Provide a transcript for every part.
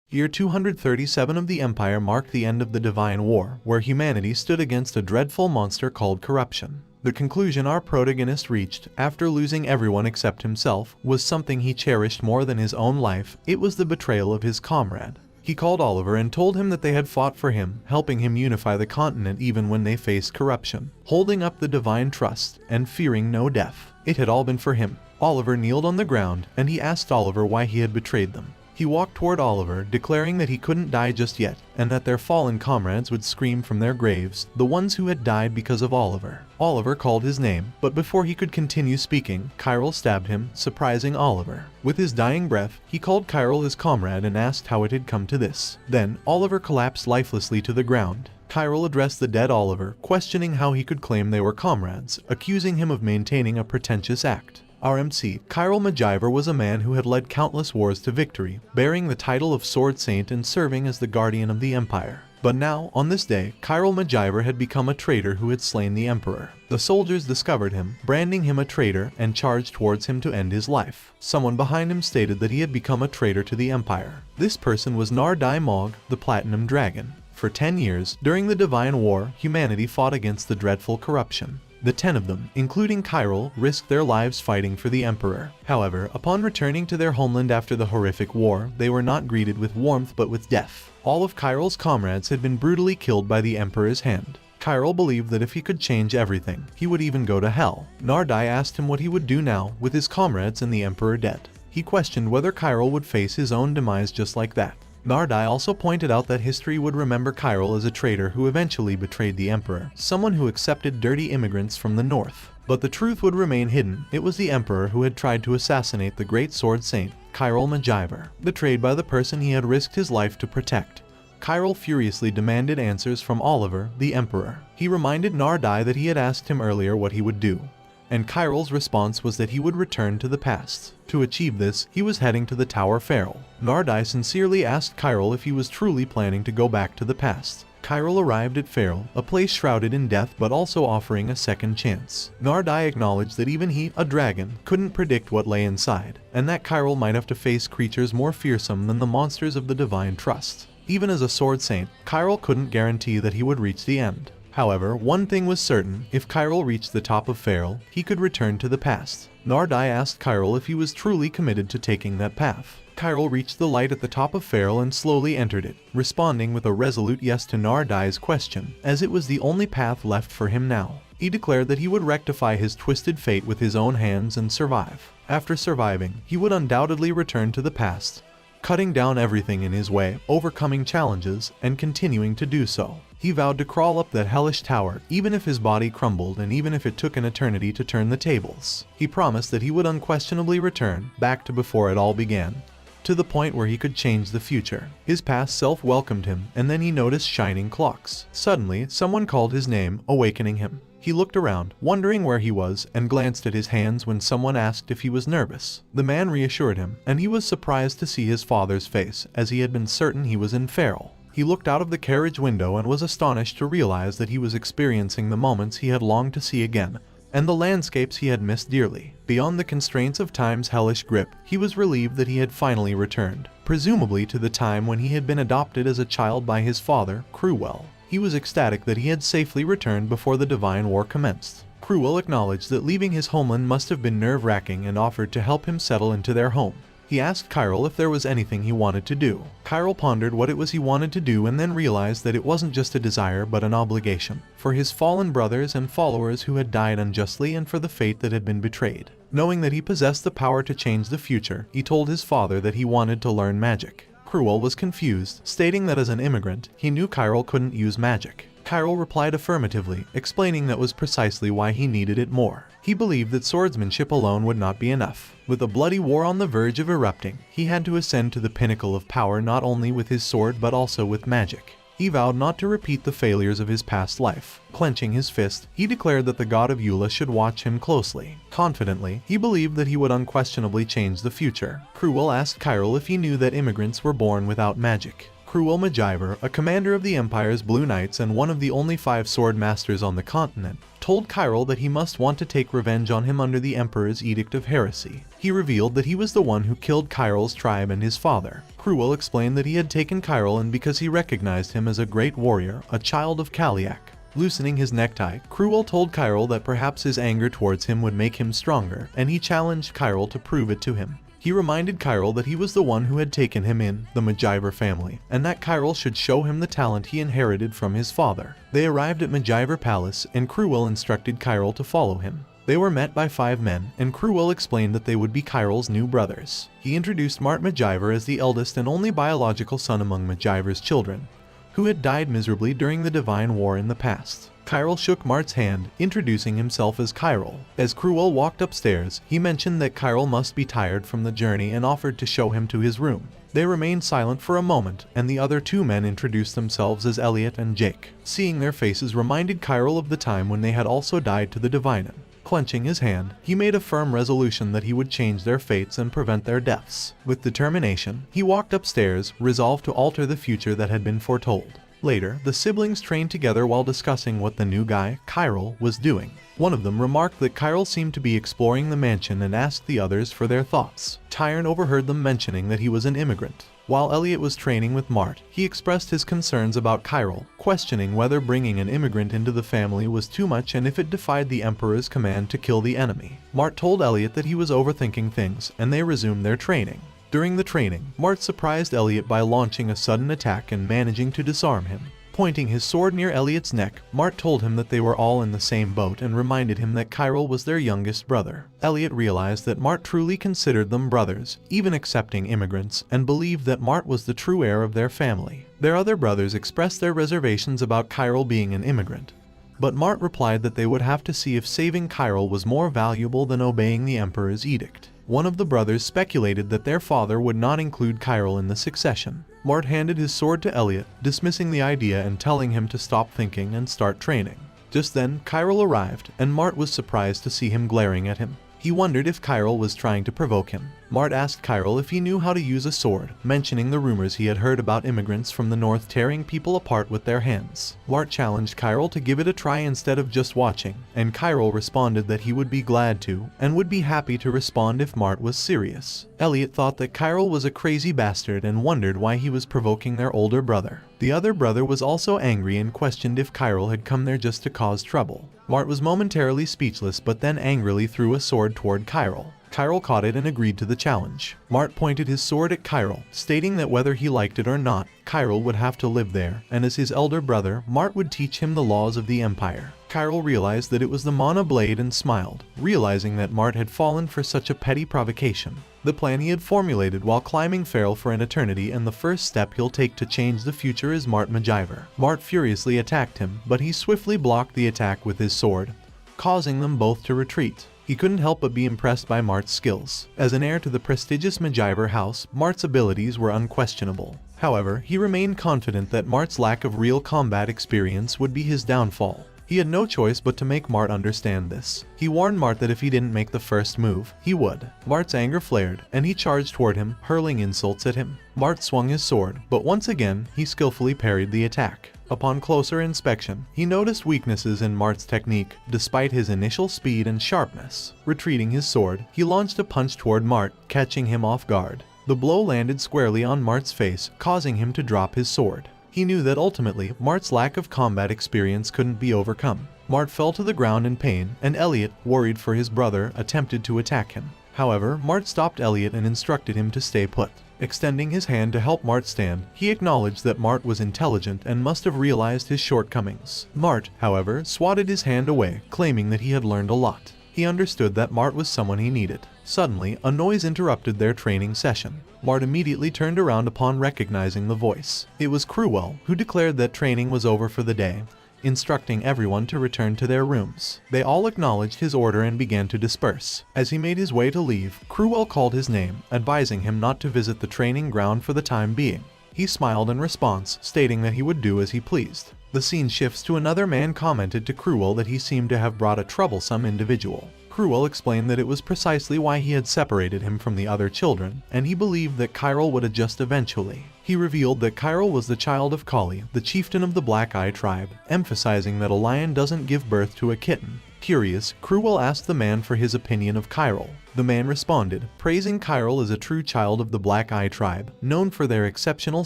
Year 237 of the Empire marked the end of the Divine War, where humanity stood against a dreadful monster called corruption. The conclusion our protagonist reached, after losing everyone except himself, was something he cherished more than his own life. It was the betrayal of his comrade. He called Oliver and told him that they had fought for him, helping him unify the continent even when they faced corruption, holding up the divine trust, and fearing no death. It had all been for him. Oliver kneeled on the ground, and he asked Oliver why he had betrayed them. He walked toward Oliver, declaring that he couldn't die just yet, and that their fallen comrades would scream from their graves, the ones who had died because of Oliver. Oliver called his name, but before he could continue speaking, Kyril stabbed him, surprising Oliver. With his dying breath, he called Kyril his comrade and asked how it had come to this. Then, Oliver collapsed lifelessly to the ground. Kyril addressed the dead Oliver, questioning how he could claim they were comrades, accusing him of maintaining a pretentious act. RMC Kyril McGyver was a man who had led countless wars to victory, bearing the title of Sword Saint and serving as the guardian of the Empire. But now, on this day, Kyril McGyver had become a traitor who had slain the Emperor. The soldiers discovered him, branding him a traitor, and charged towards him to end his life. Someone behind him stated that he had become a traitor to the Empire. This person was Nar-Dai Mog, the Platinum Dragon. For 10 years, during the Divine War, humanity fought against the dreadful corruption. The 10 of them, including Kyril, risked their lives fighting for the Emperor. However, upon returning to their homeland after the horrific war, they were not greeted with warmth but with death. All of Kyril's comrades had been brutally killed by the Emperor's hand. Kyril believed that if he could change everything, he would even go to hell. Nar-Dai asked him what he would do now, with his comrades and the Emperor dead. He questioned whether Kyril would face his own demise just like that. Nar-Dai also pointed out that history would remember Kyril as a traitor who eventually betrayed the Emperor, someone who accepted dirty immigrants from the north. But the truth would remain hidden. It was the Emperor who had tried to assassinate the great sword saint, Kyril McGyver, betrayed by the person he had risked his life to protect. Kyril furiously demanded answers from Oliver, the Emperor. He reminded Nar-Dai that he had asked him earlier what he would do, and Kyril's response was that he would return to the past. To achieve this, he was heading to the Tower Feral. Nar-Dai sincerely asked Kyril if he was truly planning to go back to the past. Kyril arrived at Feral, a place shrouded in death but also offering a second chance. Nar-Dai acknowledged that even he, a dragon, couldn't predict what lay inside, and that Kyril might have to face creatures more fearsome than the monsters of the Divine Trust. Even as a sword saint, Kyril couldn't guarantee that he would reach the end. However, one thing was certain: if Kyril reached the top of Feral, he could return to the past. Nar-Dai asked Kyril if he was truly committed to taking that path. Kyril reached the light at the top of Feral and slowly entered it, responding with a resolute yes to Nar-Dai's question, as it was the only path left for him now. He declared that he would rectify his twisted fate with his own hands and survive. After surviving, he would undoubtedly return to the past, cutting down everything in his way, overcoming challenges, and continuing to do so. He vowed to crawl up that hellish tower, even if his body crumbled and even if it took an eternity to turn the tables. He promised that he would unquestionably return, back to before it all began, to the point where he could change the future. His past self welcomed him, and then he noticed shining clocks. Suddenly, someone called his name, awakening him. He looked around, wondering where he was, and glanced at his hands when someone asked if he was nervous. The man reassured him, and he was surprised to see his father's face, as he had been certain he was in Feral. He looked out of the carriage window and was astonished to realize that he was experiencing the moments he had longed to see again, and the landscapes he had missed dearly. Beyond the constraints of time's hellish grip, he was relieved that he had finally returned, presumably to the time when he had been adopted as a child by his father, Kruwell. He was ecstatic that he had safely returned before the Divine War commenced. Kruwell acknowledged that leaving his homeland must have been nerve-wracking and offered to help him settle into their home. He asked Kyril if there was anything he wanted to do. Kyril pondered what it was he wanted to do and then realized that it wasn't just a desire but an obligation, for his fallen brothers and followers who had died unjustly and for the fate that had been betrayed. Knowing that he possessed the power to change the future, he told his father that he wanted to learn magic. Kruwell was confused, stating that as an immigrant, he knew Kyril couldn't use magic. Kyril replied affirmatively, explaining that was precisely why he needed it more. He believed that swordsmanship alone would not be enough. With a bloody war on the verge of erupting, he had to ascend to the pinnacle of power not only with his sword but also with magic. He vowed not to repeat the failures of his past life. Clenching his fist, he declared that the god of Eula should watch him closely. Confidently, he believed that he would unquestionably change the future. Kruwell asked Kyril if he knew that immigrants were born without magic. Kyril McGyver, a commander of the Empire's Blue Knights and one of the only 5 sword masters on the continent, told Kyril that he must want to take revenge on him under the Emperor's Edict of Heresy. He revealed that he was the one who killed Kyril's tribe and his father. Kyril explained that he had taken Kyril and because he recognized him as a great warrior, a child of Kaliak. Loosening his necktie, Kyril told Kyril that perhaps his anger towards him would make him stronger, and he challenged Kyril to prove it to him. He reminded Kyril that he was the one who had taken him in, the McGyver family, and that Kyril should show him the talent he inherited from his father. They arrived at McGyver Palace, and Kyril instructed Kyril to follow him. They were met by 5 men, and Kyril explained that they would be Kyril's new brothers. He introduced Mart McGyver as the eldest and only biological son among McGyver's children, who had died miserably during the Divine War in the past. Kyril shook Mart's hand, introducing himself as Kyril. As Kyril walked upstairs, he mentioned that Kyril must be tired from the journey and offered to show him to his room. They remained silent for a moment, and the other 2 men introduced themselves as Elliot and Jake. Seeing their faces reminded Kyril of the time when they had also died to the Divinen. Clenching his hand, he made a firm resolution that he would change their fates and prevent their deaths. With determination, he walked upstairs, resolved to alter the future that had been foretold. Later, the siblings trained together while discussing what the new guy, Kyril, was doing. One of them remarked that Kyril seemed to be exploring the mansion and asked the others for their thoughts. Tyron overheard them mentioning that he was an immigrant. While Elliot was training with Mart, he expressed his concerns about Kyril, questioning whether bringing an immigrant into the family was too much and if it defied the Emperor's command to kill the enemy. Mart told Elliot that he was overthinking things, and they resumed their training. During the training, Mart surprised Elliot by launching a sudden attack and managing to disarm him. Pointing his sword near Elliot's neck, Mart told him that they were all in the same boat and reminded him that Kyril was their youngest brother. Elliot realized that Mart truly considered them brothers, even accepting immigrants, and believed that Mart was the true heir of their family. Their other brothers expressed their reservations about Kyril being an immigrant, but Mart replied that they would have to see if saving Kyril was more valuable than obeying the Emperor's edict. One of the brothers speculated that their father would not include Kyril in the succession. Mart handed his sword to Elliot, dismissing the idea and telling him to stop thinking and start training. Just then, Kyril arrived, and Mart was surprised to see him glaring at him. He wondered if Kyril was trying to provoke him. Mart asked Kyril if he knew how to use a sword, mentioning the rumors he had heard about immigrants from the north tearing people apart with their hands. Mart challenged Kyril to give it a try instead of just watching, and Kyril responded that he would be glad to, and would be happy to respond if Mart was serious. Elliot thought that Kyril was a crazy bastard and wondered why he was provoking their older brother. The other brother was also angry and questioned if Kyril had come there just to cause trouble. Mart was momentarily speechless but then angrily threw a sword toward Kyril. Kyril caught it and agreed to the challenge. Mart pointed his sword at Kyril, stating that whether he liked it or not, Kyril would have to live there, and as his elder brother, Mart would teach him the laws of the Empire. Kyril realized that it was the Mana blade and smiled, realizing that Mart had fallen for such a petty provocation. The plan he had formulated while climbing Feral for an eternity and the first step he'll take to change the future is Mart McGyver. Mart furiously attacked him, but he swiftly blocked the attack with his sword, causing them both to retreat. He couldn't help but be impressed by Mart's skills. As an heir to the prestigious McGyver house, Mart's abilities were unquestionable. However, he remained confident that Mart's lack of real combat experience would be his downfall. He had no choice but to make Mart understand this. He warned Mart that if he didn't make the first move, he would. Mart's anger flared, and he charged toward him, hurling insults at him. Mart swung his sword, but once again, he skillfully parried the attack. Upon closer inspection, he noticed weaknesses in Mart's technique, despite his initial speed and sharpness. Retreating his sword, he launched a punch toward Mart, catching him off guard. The blow landed squarely on Mart's face, causing him to drop his sword. He knew that ultimately, Mart's lack of combat experience couldn't be overcome. Mart fell to the ground in pain, and Elliot, worried for his brother, attempted to attack him. However, Mart stopped Elliot and instructed him to stay put. Extending his hand to help Mart stand, he acknowledged that Mart was intelligent and must have realized his shortcomings. Mart, however, swatted his hand away, claiming that he had learned a lot. He understood that Mart was someone he needed. Suddenly, a noise interrupted their training session. Mart immediately turned around upon recognizing the voice. It was Kruwell, who declared that training was over for the day, instructing everyone to return to their rooms. They all acknowledged his order and began to disperse. As he made his way to leave, Kruwell called his name, advising him not to visit the training ground for the time being. He smiled in response, stating that he would do as he pleased. The scene shifts to another man commented to Kruwell that he seemed to have brought a troublesome individual. Kruwell explained that it was precisely why he had separated him from the other children, and he believed that Kyril would adjust eventually. He revealed that Kyril was the child of Kali, the chieftain of the Black Eye tribe, emphasizing that a lion doesn't give birth to a kitten. Curious, Kruwell asked the man for his opinion of Kyril. The man responded, praising Kyril as a true child of the Black Eye tribe, known for their exceptional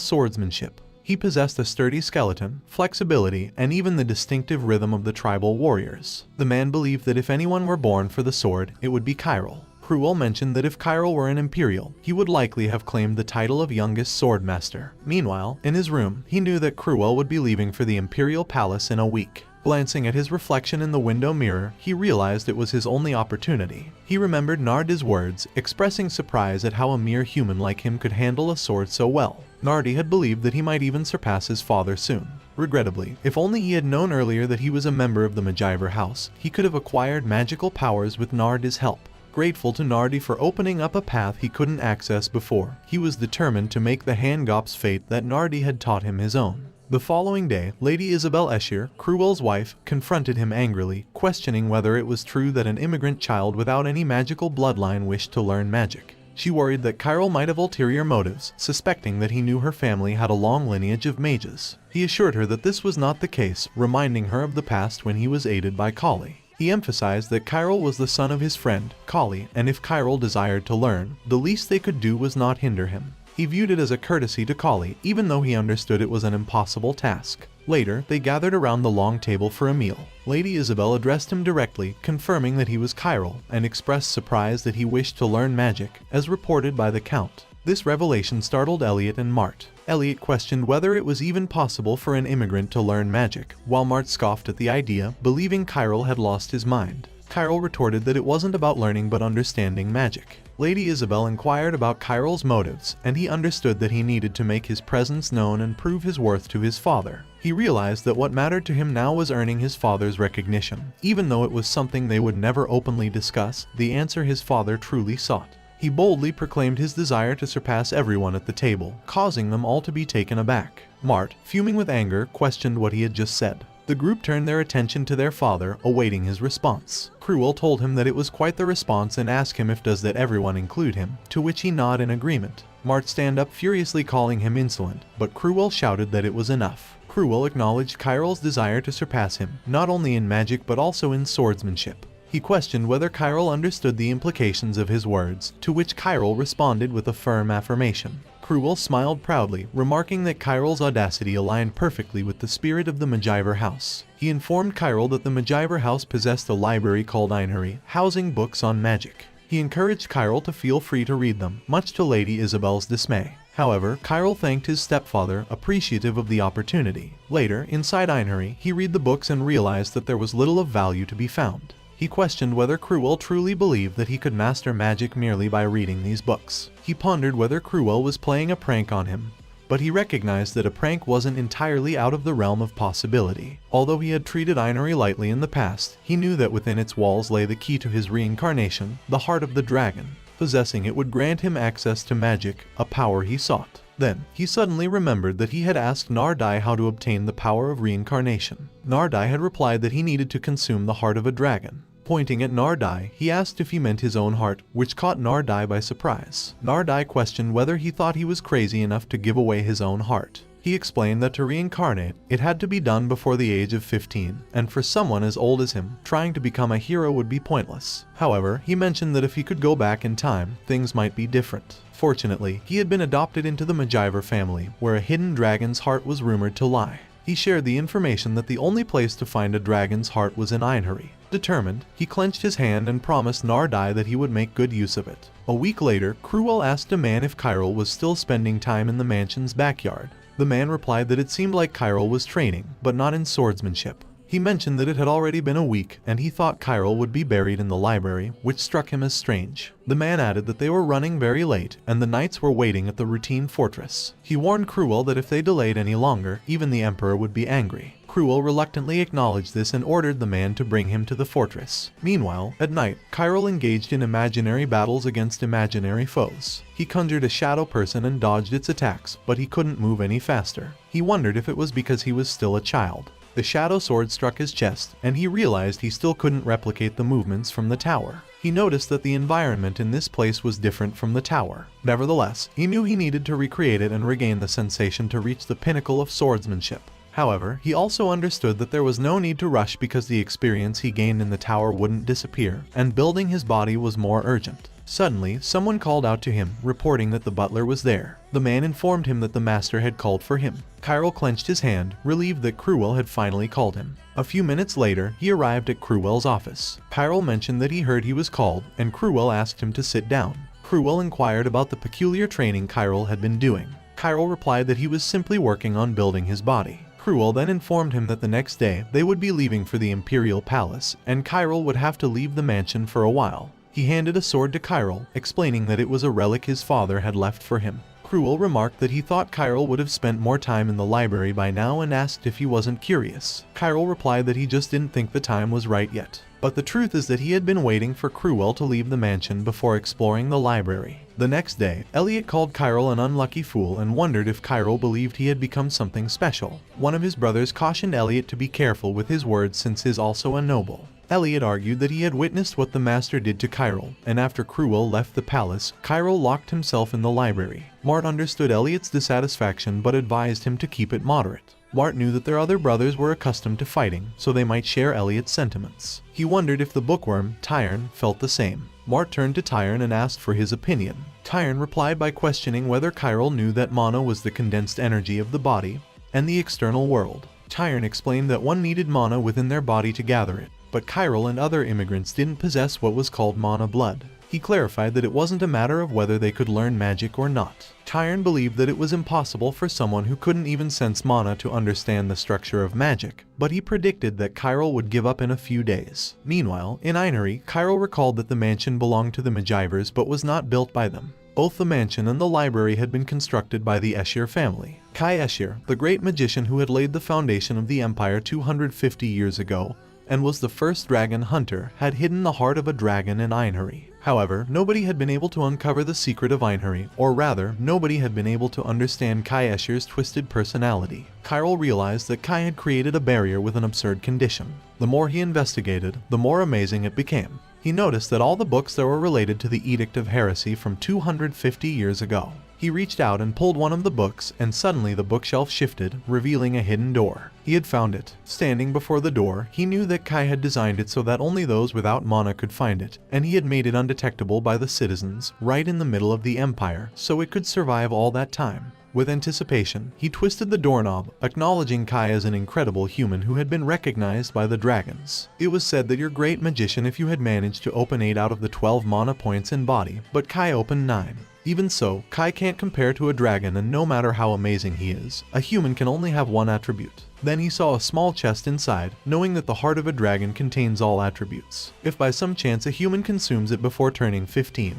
swordsmanship. He possessed a sturdy skeleton, flexibility, and even the distinctive rhythm of the tribal warriors. The man believed that if anyone were born for the sword, it would be Kyril. Kruwell mentioned that if Kyril were an Imperial, he would likely have claimed the title of youngest swordmaster. Meanwhile, in his room, he knew that Kruwell would be leaving for the Imperial Palace in a week. Glancing at his reflection in the window mirror, he realized it was his only opportunity. He remembered Nardi's words, expressing surprise at how a mere human like him could handle a sword so well. Nardi had believed that he might even surpass his father soon. Regrettably, if only he had known earlier that he was a member of the McGyver house, he could have acquired magical powers with Nardi's help. Grateful to Nardi for opening up a path he couldn't access before, he was determined to make the Hangop's fate that Nardi had taught him his own. The following day, Lady Isabel Escher, Kruwell's wife, confronted him angrily, questioning whether it was true that an immigrant child without any magical bloodline wished to learn magic. She worried that Kyril might have ulterior motives, suspecting that he knew her family had a long lineage of mages. He assured her that this was not the case, reminding her of the past when he was aided by Kali. He emphasized that Kyril was the son of his friend, Kali, and if Kyril desired to learn, the least they could do was not hinder him. He viewed it as a courtesy to Kali, even though he understood it was an impossible task. Later, they gathered around the long table for a meal. Lady Isabel addressed him directly, confirming that he was Kyril, and expressed surprise that he wished to learn magic, as reported by the Count. This revelation startled Elliot and Mart. Elliot questioned whether it was even possible for an immigrant to learn magic, while Mart scoffed at the idea, believing Kyril had lost his mind. Kyril retorted that it wasn't about learning but understanding magic. Lady Isabel inquired about Kyril's motives, and he understood that he needed to make his presence known and prove his worth to his father. He realized that what mattered to him now was earning his father's recognition. Even though it was something they would never openly discuss, the answer his father truly sought. He boldly proclaimed his desire to surpass everyone at the table, causing them all to be taken aback. Mart, fuming with anger, questioned what he had just said. The group turned their attention to their father, awaiting his response. Kruwell told him that it was quite the response and asked him if does that everyone include him, to which he nodded in agreement. Mart stand up furiously calling him insolent, but Kruwell shouted that it was enough. Kruwell acknowledged Kyril's desire to surpass him, not only in magic but also in swordsmanship. He questioned whether Kyril understood the implications of his words, to which Kyril responded with a firm affirmation. Kruwell smiled proudly, remarking that Kyril's audacity aligned perfectly with the spirit of the McGyver house. He informed Kyril that the McGyver house possessed a library called Einherry, housing books on magic. He encouraged Kyril to feel free to read them, much to Lady Isabel's dismay. However, Kyril thanked his stepfather, appreciative of the opportunity. Later, inside Einherry, he read the books and realized that there was little of value to be found. He questioned whether Kruwell truly believed that he could master magic merely by reading these books. He pondered whether Kruwell was playing a prank on him, but he recognized that a prank wasn't entirely out of the realm of possibility. Although he had treated Einherry lightly in the past, he knew that within its walls lay the key to his reincarnation, the heart of the dragon. Possessing it would grant him access to magic, a power he sought. Then, he suddenly remembered that he had asked Nardi how to obtain the power of reincarnation. Nardi had replied that he needed to consume the heart of a dragon. Pointing at Nardi, he asked if he meant his own heart, which caught Nardi by surprise. Nardi questioned whether he thought he was crazy enough to give away his own heart. He explained that to reincarnate, it had to be done before the age of 15, and for someone as old as him, trying to become a hero would be pointless. However, he mentioned that if he could go back in time, things might be different. Fortunately, he had been adopted into the McGyver family, where a hidden dragon's heart was rumored to lie. He shared the information that the only place to find a dragon's heart was in Einherry. Determined, he clenched his hand and promised Nardi that he would make good use of it. A week later, Kruwell asked a man if Kyril was still spending time in the mansion's backyard. The man replied that it seemed like Kyril was training, but not in swordsmanship. He mentioned that it had already been a week, and he thought Kyril would be buried in the library, which struck him as strange. The man added that they were running very late, and the knights were waiting at the routine fortress. He warned Kruwell that if they delayed any longer, even the emperor would be angry. Kruwell reluctantly acknowledged this and ordered the man to bring him to the fortress. Meanwhile, at night, Kyril engaged in imaginary battles against imaginary foes. He conjured a shadow person and dodged its attacks, but he couldn't move any faster. He wondered if it was because he was still a child. The shadow sword struck his chest, and he realized he still couldn't replicate the movements from the tower. He noticed that the environment in this place was different from the tower. Nevertheless, he knew he needed to recreate it and regain the sensation to reach the pinnacle of swordsmanship. However, he also understood that there was no need to rush because the experience he gained in the tower wouldn't disappear, and building his body was more urgent. Suddenly, someone called out to him, reporting that the butler was there. The man informed him that the master had called for him. Kyril clenched his hand, relieved that Kruel had finally called him. A few minutes later, he arrived at Kruel's office. Kyril mentioned that he heard he was called, and Kruel asked him to sit down. Kruel inquired about the peculiar training Kyril had been doing. Kyril replied that he was simply working on building his body. Kruel then informed him that the next day they would be leaving for the Imperial Palace, and Kyril would have to leave the mansion for a while. He handed a sword to Kyril, explaining that it was a relic his father had left for him. Kruel remarked that he thought Kyril would have spent more time in the library by now and asked if he wasn't curious. Kyril replied that he just didn't think the time was right yet. But the truth is that he had been waiting for Kruel to leave the mansion before exploring the library. The next day, Elliot called Kyril an unlucky fool and wondered if Kyril believed he had become something special. One of his brothers cautioned Elliot to be careful with his words since he is also a noble. Elliot argued that he had witnessed what the master did to Kyril, and after Kruel left the palace, Kyril locked himself in the library. Mart understood Elliot's dissatisfaction but advised him to keep it moderate. Mart knew that their other brothers were accustomed to fighting, so they might share Elliot's sentiments. He wondered if the bookworm, Tyrn, felt the same. Mart turned to Tyrn and asked for his opinion. Tyrn replied by questioning whether Kyril knew that mana was the condensed energy of the body and the external world. Tyrn explained that one needed mana within their body to gather it, but Kyril and other immigrants didn't possess what was called mana blood. He clarified that it wasn't a matter of whether they could learn magic or not. Tyrn believed that it was impossible for someone who couldn't even sense mana to understand the structure of magic, but he predicted that Kyril would give up in a few days. Meanwhile, in Einherry, Kyril recalled that the mansion belonged to the McGyvers but was not built by them. Both the mansion and the library had been constructed by the Eshyr family. Kai Eshyr, the great magician who had laid the foundation of the empire 250 years ago, and was the first dragon hunter, had hidden the heart of a dragon in Einherry. However, nobody had been able to uncover the secret of Einherry, or rather, nobody had been able to understand Kai Eschyr's twisted personality. Kyril realized that Kai had created a barrier with an absurd condition. The more he investigated, the more amazing it became. He noticed that all the books that were related to the Edict of Heresy from 250 years ago. He reached out and pulled one of the books, and suddenly the bookshelf shifted, revealing a hidden door. He had found it. Standing before the door, he knew that Kai had designed it so that only those without mana could find it, and he had made it undetectable by the citizens, right in the middle of the empire, so it could survive all that time. With anticipation, he twisted the doorknob, acknowledging Kai as an incredible human who had been recognized by the dragons. It was said that you're a great magician if you had managed to open 8 out of the 12 mana points in body, but Kai opened 9. Even so, Kai can't compare to a dragon, and no matter how amazing he is, a human can only have one attribute. Then he saw a small chest inside, knowing that the heart of a dragon contains all attributes. If by some chance a human consumes it before turning 15,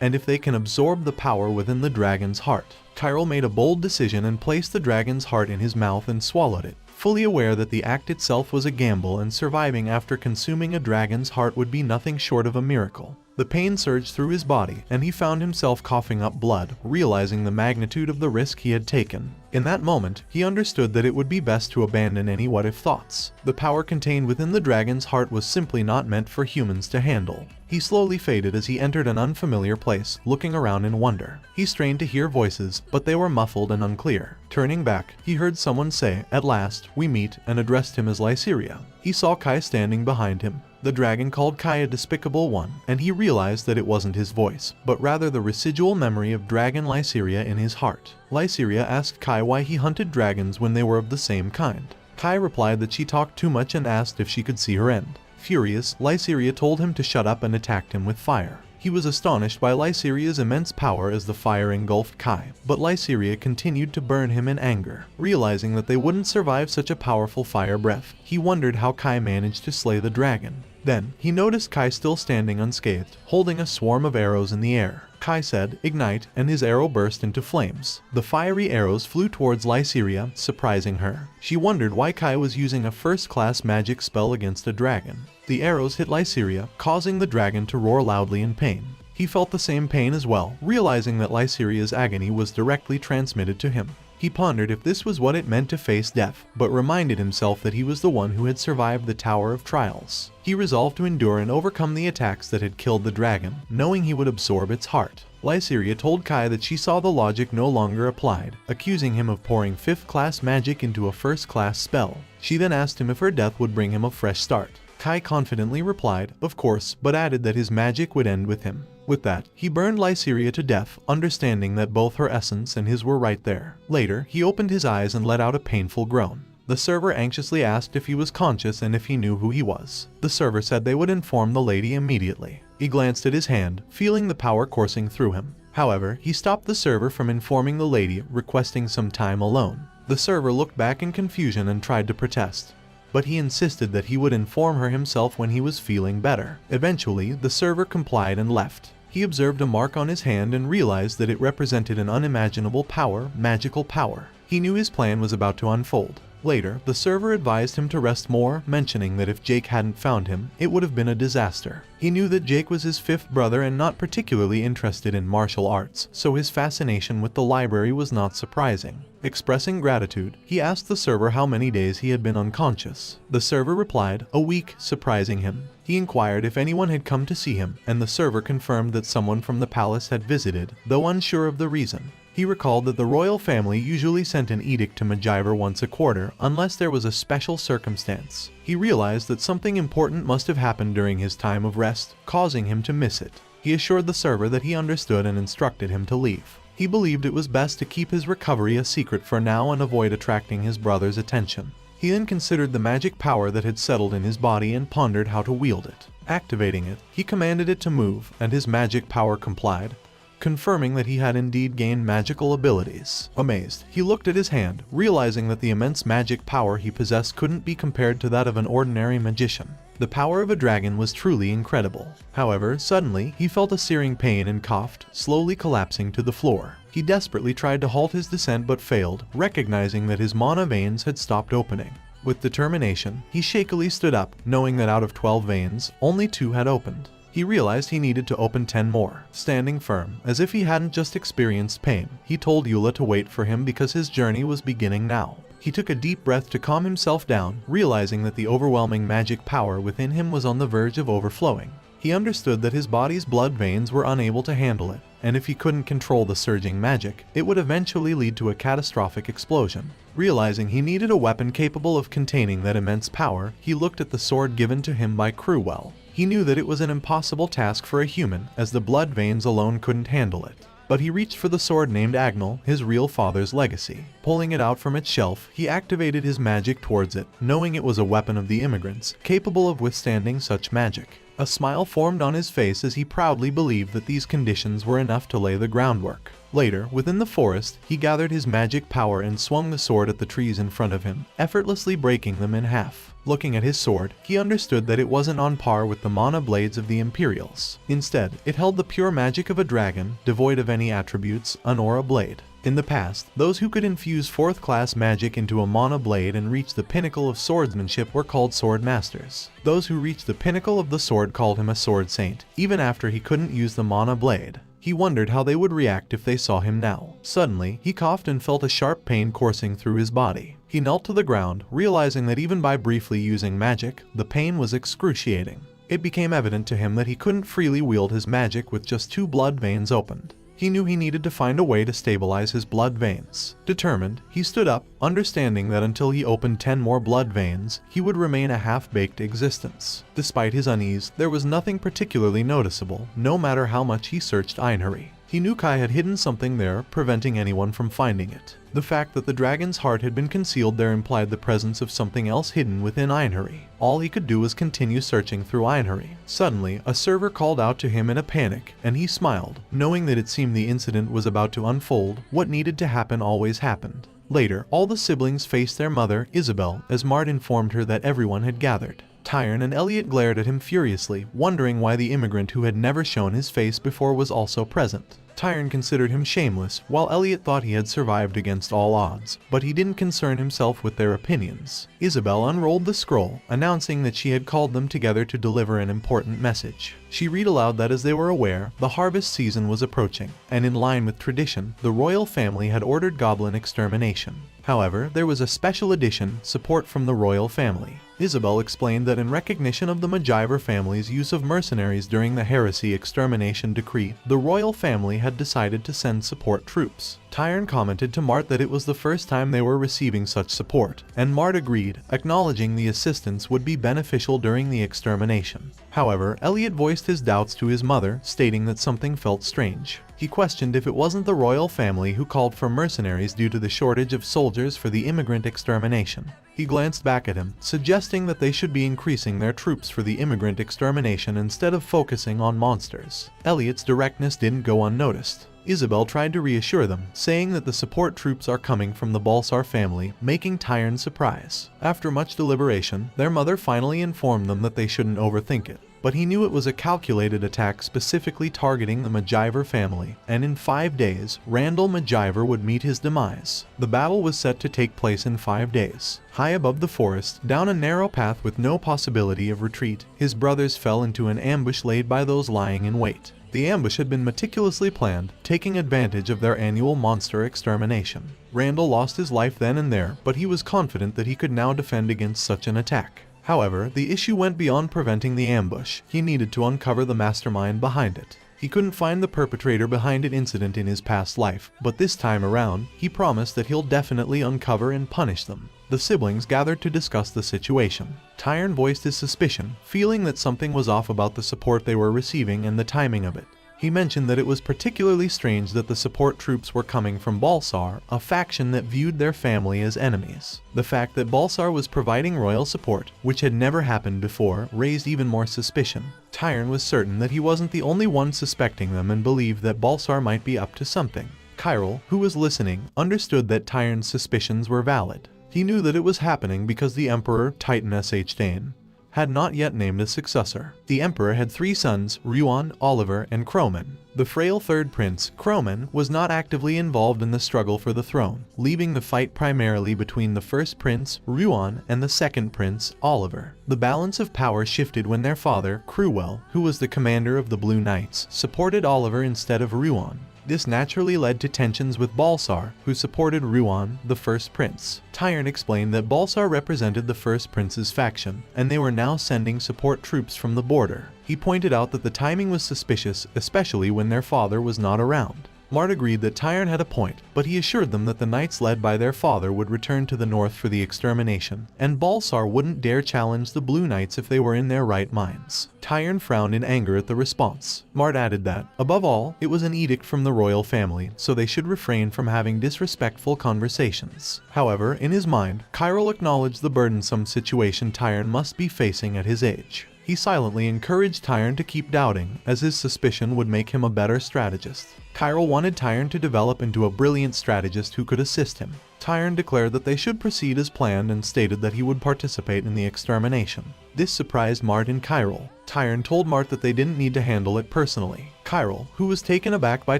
and if they can absorb the power within the dragon's heart. Kyril made a bold decision and placed the dragon's heart in his mouth and swallowed it, fully aware that the act itself was a gamble and surviving after consuming a dragon's heart would be nothing short of a miracle. The pain surged through his body, and he found himself coughing up blood, realizing the magnitude of the risk he had taken. In that moment, he understood that it would be best to abandon any what-if thoughts. The power contained within the dragon's heart was simply not meant for humans to handle. He slowly faded as he entered an unfamiliar place, looking around in wonder. He strained to hear voices, but they were muffled and unclear. Turning back, he heard someone say, "At last, we meet," and addressed him as Lyceria. He saw Kai standing behind him. The dragon called Kai a despicable one, and he realized that it wasn't his voice, but rather the residual memory of dragon Lyceria in his heart. Lyceria asked Kai why he hunted dragons when they were of the same kind. Kai replied that she talked too much and asked if she could see her end. Furious, Lyceria told him to shut up and attacked him with fire. He was astonished by Lyceria's immense power as the fire engulfed Kai, but Lyceria continued to burn him in anger. Realizing that they wouldn't survive such a powerful fire breath, he wondered how Kai managed to slay the dragon. Then, he noticed Kai still standing unscathed, holding a swarm of arrows in the air. Kai said, "Ignite," and his arrow burst into flames. The fiery arrows flew towards Lyceria, surprising her. She wondered why Kai was using a first-class magic spell against a dragon. The arrows hit Lyceria, causing the dragon to roar loudly in pain. He felt the same pain as well, realizing that Lyceria's agony was directly transmitted to him. He pondered if this was what it meant to face death, but reminded himself that he was the one who had survived the Tower of Trials. He resolved to endure and overcome the attacks that had killed the dragon, knowing he would absorb its heart. Lysiria told Kai that she saw the logic no longer applied, accusing him of pouring 5th-class magic into a 1st-class spell. She then asked him if her death would bring him a fresh start. Kai confidently replied, of course, but added that his magic would end with him. With that, he burned Lysiria to death, understanding that both her essence and his were right there. Later, he opened his eyes and let out a painful groan. The server anxiously asked if he was conscious and if he knew who he was. The server said they would inform the lady immediately. He glanced at his hand, feeling the power coursing through him. However, he stopped the server from informing the lady, requesting some time alone. The server looked back in confusion and tried to protest, but he insisted that he would inform her himself when he was feeling better. Eventually, the server complied and left. He observed a mark on his hand and realized that it represented an unimaginable power, magical power. He knew his plan was about to unfold. Later, the server advised him to rest more, mentioning that if Jake hadn't found him, it would have been a disaster. He knew that Jake was his 5th brother and not particularly interested in martial arts, so his fascination with the library was not surprising. Expressing gratitude, he asked the server how many days he had been unconscious. The server replied, a week, surprising him. He inquired if anyone had come to see him, and the server confirmed that someone from the palace had visited, though unsure of the reason. He recalled that the royal family usually sent an edict to McGyver once a quarter unless there was a special circumstance. He realized that something important must have happened during his time of rest, causing him to miss it. He assured the server that he understood and instructed him to leave. He believed it was best to keep his recovery a secret for now and avoid attracting his brother's attention. He then considered the magic power that had settled in his body and pondered how to wield it. Activating it, he commanded it to move, and his magic power complied, confirming that he had indeed gained magical abilities. Amazed, he looked at his hand, realizing that the immense magic power he possessed couldn't be compared to that of an ordinary magician. The power of a dragon was truly incredible. However, suddenly, he felt a searing pain and coughed, slowly collapsing to the floor. He desperately tried to halt his descent but failed, recognizing that his mana veins had stopped opening. With determination, he shakily stood up, knowing that out of 12 veins, only 2 had opened. He realized he needed to open 10 more. Standing firm, as if he hadn't just experienced pain, he told Eula to wait for him because his journey was beginning now. He took a deep breath to calm himself down, realizing that the overwhelming magic power within him was on the verge of overflowing. He understood that his body's blood veins were unable to handle it, and if he couldn't control the surging magic, it would eventually lead to a catastrophic explosion. Realizing he needed a weapon capable of containing that immense power, he looked at the sword given to him by Crewell. He knew that it was an impossible task for a human, as the blood veins alone couldn't handle it. But he reached for the sword named Agnel, his real father's legacy. Pulling it out from its shelf, he activated his magic towards it, knowing it was a weapon of the immigrants, capable of withstanding such magic. A smile formed on his face as he proudly believed that these conditions were enough to lay the groundwork. Later, within the forest, he gathered his magic power and swung the sword at the trees in front of him, effortlessly breaking them in half. Looking at his sword, he understood that it wasn't on par with the mana blades of the Imperials. Instead, it held the pure magic of a dragon, devoid of any attributes, an aura blade. In the past, those who could infuse 4th-class magic into a mana blade and reach the pinnacle of swordsmanship were called sword masters. Those who reached the pinnacle of the sword called him a sword saint, even after he couldn't use the mana blade. He wondered how they would react if they saw him now. Suddenly, he coughed and felt a sharp pain coursing through his body. He knelt to the ground, realizing that even by briefly using magic, the pain was excruciating. It became evident to him that he couldn't freely wield his magic with just 2 blood veins opened. He knew he needed to find a way to stabilize his blood veins. Determined, he stood up, understanding that until he opened 10 more blood veins, he would remain a half-baked existence. Despite his unease, there was nothing particularly noticeable, no matter how much he searched Einherry. He knew Kai had hidden something there, preventing anyone from finding it. The fact that the dragon's heart had been concealed there implied the presence of something else hidden within Einherry. All he could do was continue searching through Einherry. Suddenly, a server called out to him in a panic, and he smiled, knowing that it seemed the incident was about to unfold. What needed to happen always happened. Later, all the siblings faced their mother, Isabel, as Mart informed her that everyone had gathered. Tyrone and Elliot glared at him furiously, wondering why the immigrant who had never shown his face before was also present. Tyron considered him shameless, while Elliot thought he had survived against all odds, but he didn't concern himself with their opinions. Isabel unrolled the scroll, announcing that she had called them together to deliver an important message. She read aloud that as they were aware, the harvest season was approaching, and in line with tradition, the royal family had ordered goblin extermination. However, there was a special edition, support from the royal family. Isabel explained that in recognition of the McGyver family's use of mercenaries during the heresy extermination decree, the royal family had decided to send support troops. Tyron commented to Mart that it was the first time they were receiving such support, and Mart agreed, acknowledging the assistance would be beneficial during the extermination. However, Elliot voiced his doubts to his mother, stating that something felt strange. He questioned if it wasn't the royal family who called for mercenaries due to the shortage of soldiers for the immigrant extermination. He glanced back at him, suggesting that they should be increasing their troops for the immigrant extermination instead of focusing on monsters. Elliot's directness didn't go unnoticed. Isabel tried to reassure them, saying that the support troops are coming from the Balsar family, making Tyron surprise. After much deliberation, their mother finally informed them that they shouldn't overthink it. But he knew it was a calculated attack specifically targeting the McGyver family, and in 5 days, Randall McGyver would meet his demise. The battle was set to take place in 5 days. High above the forest, down a narrow path with no possibility of retreat, his brothers fell into an ambush laid by those lying in wait. The ambush had been meticulously planned, taking advantage of their annual monster extermination. Randall lost his life then and there, but he was confident that he could now defend against such an attack. However, the issue went beyond preventing the ambush. He needed to uncover the mastermind behind it. He couldn't find the perpetrator behind an incident in his past life, but this time around, he promised that he'll definitely uncover and punish them. The siblings gathered to discuss the situation. Tyron voiced his suspicion, feeling that something was off about the support they were receiving and the timing of it. He mentioned that it was particularly strange that the support troops were coming from Balsar, a faction that viewed their family as enemies. The fact that Balsar was providing royal support, which had never happened before, raised even more suspicion. Tyron was certain that he wasn't the only one suspecting them and believed that Balsar might be up to something. Kyril, who was listening, understood that Tyron's suspicions were valid. He knew that it was happening because the Emperor, Titan Sh. Dane, had not yet named a successor. The Emperor had 3 sons, Ruan, Oliver, and Croman. The frail third prince, Croman, was not actively involved in the struggle for the throne, leaving the fight primarily between the first prince, Ruan, and the second prince, Oliver. The balance of power shifted when their father, Crewell, who was the commander of the Blue Knights, supported Oliver instead of Ruan. This naturally led to tensions with Balsar, who supported Ruan, the first prince. Tyron explained that Balsar represented the first prince's faction, and they were now sending support troops from the border. He pointed out that the timing was suspicious, especially when their father was not around. Mart agreed that Tyron had a point, but he assured them that the knights led by their father would return to the north for the extermination, and Balsar wouldn't dare challenge the Blue Knights if they were in their right minds. Tyron frowned in anger at the response. Mart added that, above all, it was an edict from the royal family, so they should refrain from having disrespectful conversations. However, in his mind, Kyril acknowledged the burdensome situation Tyron must be facing at his age. He silently encouraged Tyron to keep doubting, as his suspicion would make him a better strategist. Kyril wanted Tyron to develop into a brilliant strategist who could assist him. Tyron declared that they should proceed as planned and stated that he would participate in the extermination. This surprised Mart and Kyril. Tyron told Mart that they didn't need to handle it personally. Kyril, who was taken aback by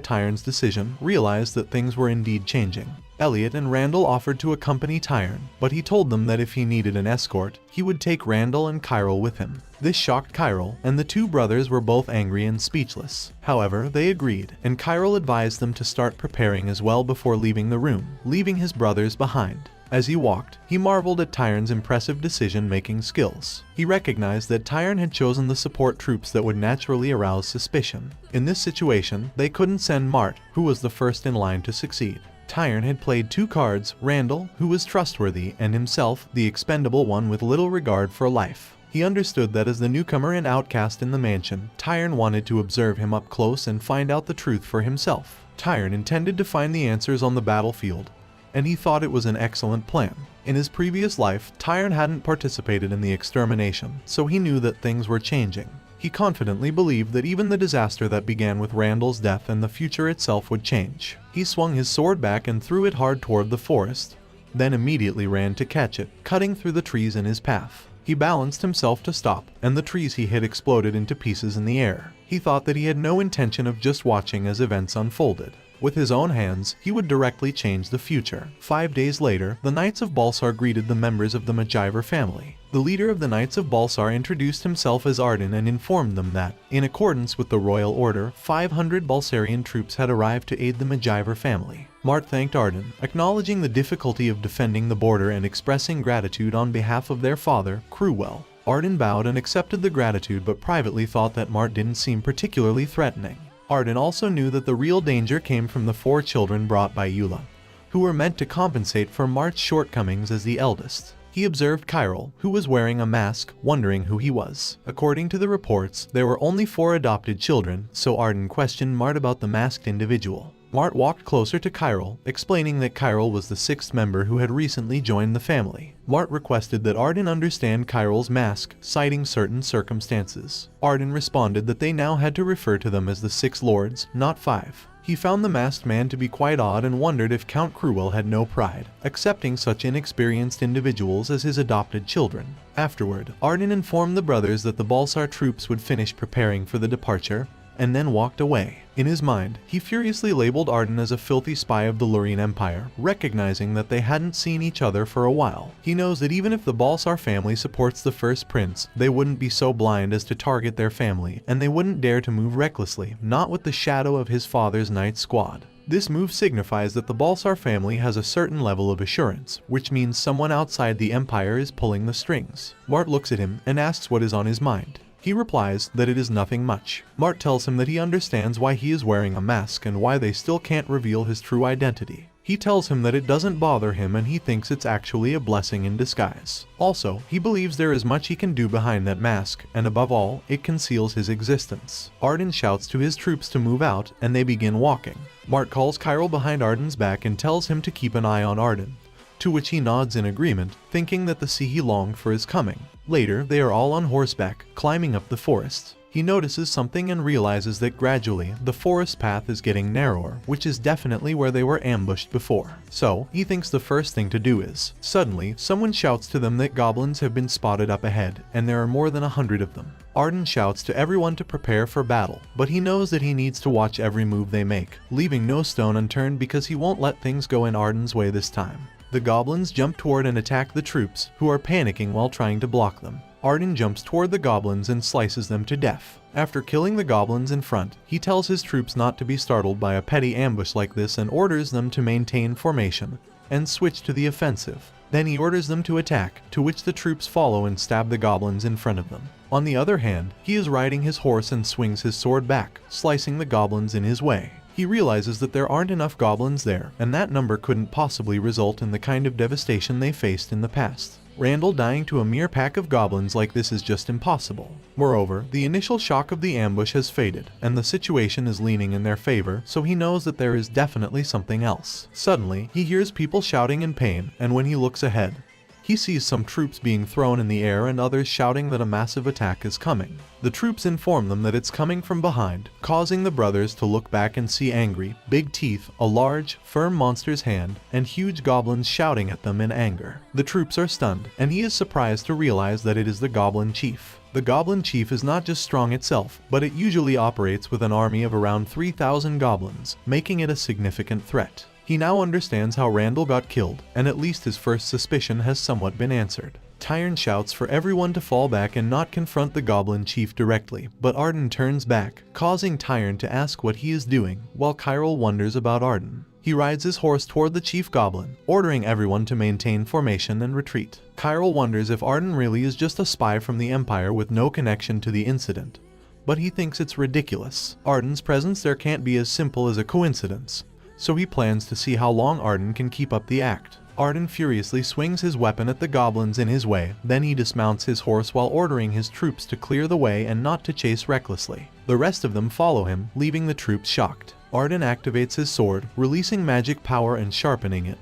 Tyron's decision, realized that things were indeed changing. Elliot and Randall offered to accompany Tyron, but he told them that if he needed an escort, he would take Randall and Kyril with him. This shocked Kyril, and the 2 brothers were both angry and speechless. However, they agreed, and Kyril advised them to start preparing as well before leaving the room, leaving his brothers behind. As he walked, he marveled at Tyron's impressive decision-making skills. He recognized that Tyron had chosen the support troops that would naturally arouse suspicion. In this situation, they couldn't send Mart, who was the first in line to succeed. Tyron had played 2 cards, Randall, who was trustworthy, and himself, the expendable one with little regard for life. He understood that as the newcomer and outcast in the mansion, Tyron wanted to observe him up close and find out the truth for himself. Tyron intended to find the answers on the battlefield, and he thought it was an excellent plan. In his previous life, Tyron hadn't participated in the extermination, so he knew that things were changing. He confidently believed that even the disaster that began with Randall's death and the future itself would change. He swung his sword back and threw it hard toward the forest, then immediately ran to catch it, cutting through the trees in his path. He balanced himself to stop, and the trees he hit exploded into pieces in the air. He thought that he had no intention of just watching as events unfolded. With his own hands, he would directly change the future. 5 days later, the Knights of Balsar greeted the members of the McGyver family. The leader of the Knights of Balsar introduced himself as Arden and informed them that, in accordance with the royal order, 500 Balsarian troops had arrived to aid the McGyver family. Mart thanked Arden, acknowledging the difficulty of defending the border and expressing gratitude on behalf of their father, Crewell. Arden bowed and accepted the gratitude, but privately thought that Mart didn't seem particularly threatening. Arden also knew that the real danger came from the 4 children brought by Eula, who were meant to compensate for Mart's shortcomings as the eldest. He observed Kyril, who was wearing a mask, wondering who he was. According to the reports, there were only 4 adopted children, so Arden questioned Mart about the masked individual. Mart walked closer to Kyril, explaining that Kyril was the 6th member who had recently joined the family. Mart requested that Arden understand Kyril's mask, citing certain circumstances. Arden responded that they now had to refer to them as the 6 lords, not 5. He found the masked man to be quite odd and wondered if Count Crewell had no pride, accepting such inexperienced individuals as his adopted children. Afterward, Arden informed the brothers that the Balsar troops would finish preparing for the departure, and then walked away. In his mind, he furiously labeled Arden as a filthy spy of the Lurian Empire, recognizing that they hadn't seen each other for a while. He knows that even if the Balsar family supports the first prince, they wouldn't be so blind as to target their family, and they wouldn't dare to move recklessly, not with the shadow of his father's knight squad. This move signifies that the Balsar family has a certain level of assurance, which means someone outside the Empire is pulling the strings. Mart looks at him and asks what is on his mind. He replies that it is nothing much. Mart tells him that he understands why he is wearing a mask and why they still can't reveal his true identity. He tells him that it doesn't bother him and he thinks it's actually a blessing in disguise. Also, he believes there is much he can do behind that mask, and above all, it conceals his existence. Arden shouts to his troops to move out, and they begin walking. Mart calls Kyril behind Arden's back and tells him to keep an eye on Arden, to which he nods in agreement, thinking that the sea he longed for is coming. Later, they are all on horseback, climbing up the forest. He notices something and realizes that gradually, the forest path is getting narrower, which is definitely where they were ambushed before. So, he thinks the first thing to do is. Suddenly, someone shouts to them that goblins have been spotted up ahead, and there are more than 100 of them. Arden shouts to everyone to prepare for battle, but he knows that he needs to watch every move they make, leaving no stone unturned because he won't let things go in Arden's way this time. The goblins jump toward and attack the troops, who are panicking while trying to block them. Arden jumps toward the goblins and slices them to death. After killing the goblins in front, he tells his troops not to be startled by a petty ambush like this and orders them to maintain formation and switch to the offensive. Then he orders them to attack, to which the troops follow and stab the goblins in front of them. On the other hand, he is riding his horse and swings his sword back, slicing the goblins in his way. He realizes that there aren't enough goblins there, and that number couldn't possibly result in the kind of devastation they faced in the past. Randall dying to a mere pack of goblins like this is just impossible. Moreover, the initial shock of the ambush has faded, and the situation is leaning in their favor, so he knows that there is definitely something else. Suddenly, he hears people shouting in pain, and when he looks ahead, he sees some troops being thrown in the air and others shouting that a massive attack is coming. The troops inform them that it's coming from behind, causing the brothers to look back and see angry, big teeth, a large, firm monster's hand, and huge goblins shouting at them in anger. The troops are stunned, and he is surprised to realize that it is the Goblin Chief. The Goblin Chief is not just strong itself, but it usually operates with an army of around 3,000 goblins, making it a significant threat. He now understands how Randall got killed, and at least his first suspicion has somewhat been answered. Tyrn shouts for everyone to fall back and not confront the Goblin Chief directly, but Arden turns back, causing Tyrn to ask what he is doing, while Kyril wonders about Arden. He rides his horse toward the Chief Goblin, ordering everyone to maintain formation and retreat. Kyril wonders if Arden really is just a spy from the Empire with no connection to the incident, but he thinks it's ridiculous. Arden's presence there can't be as simple as a coincidence, so he plans to see how long Arden can keep up the act. Arden furiously swings his weapon at the goblins in his way, then he dismounts his horse while ordering his troops to clear the way and not to chase recklessly. The rest of them follow him, leaving the troops shocked. Arden activates his sword, releasing magic power and sharpening it,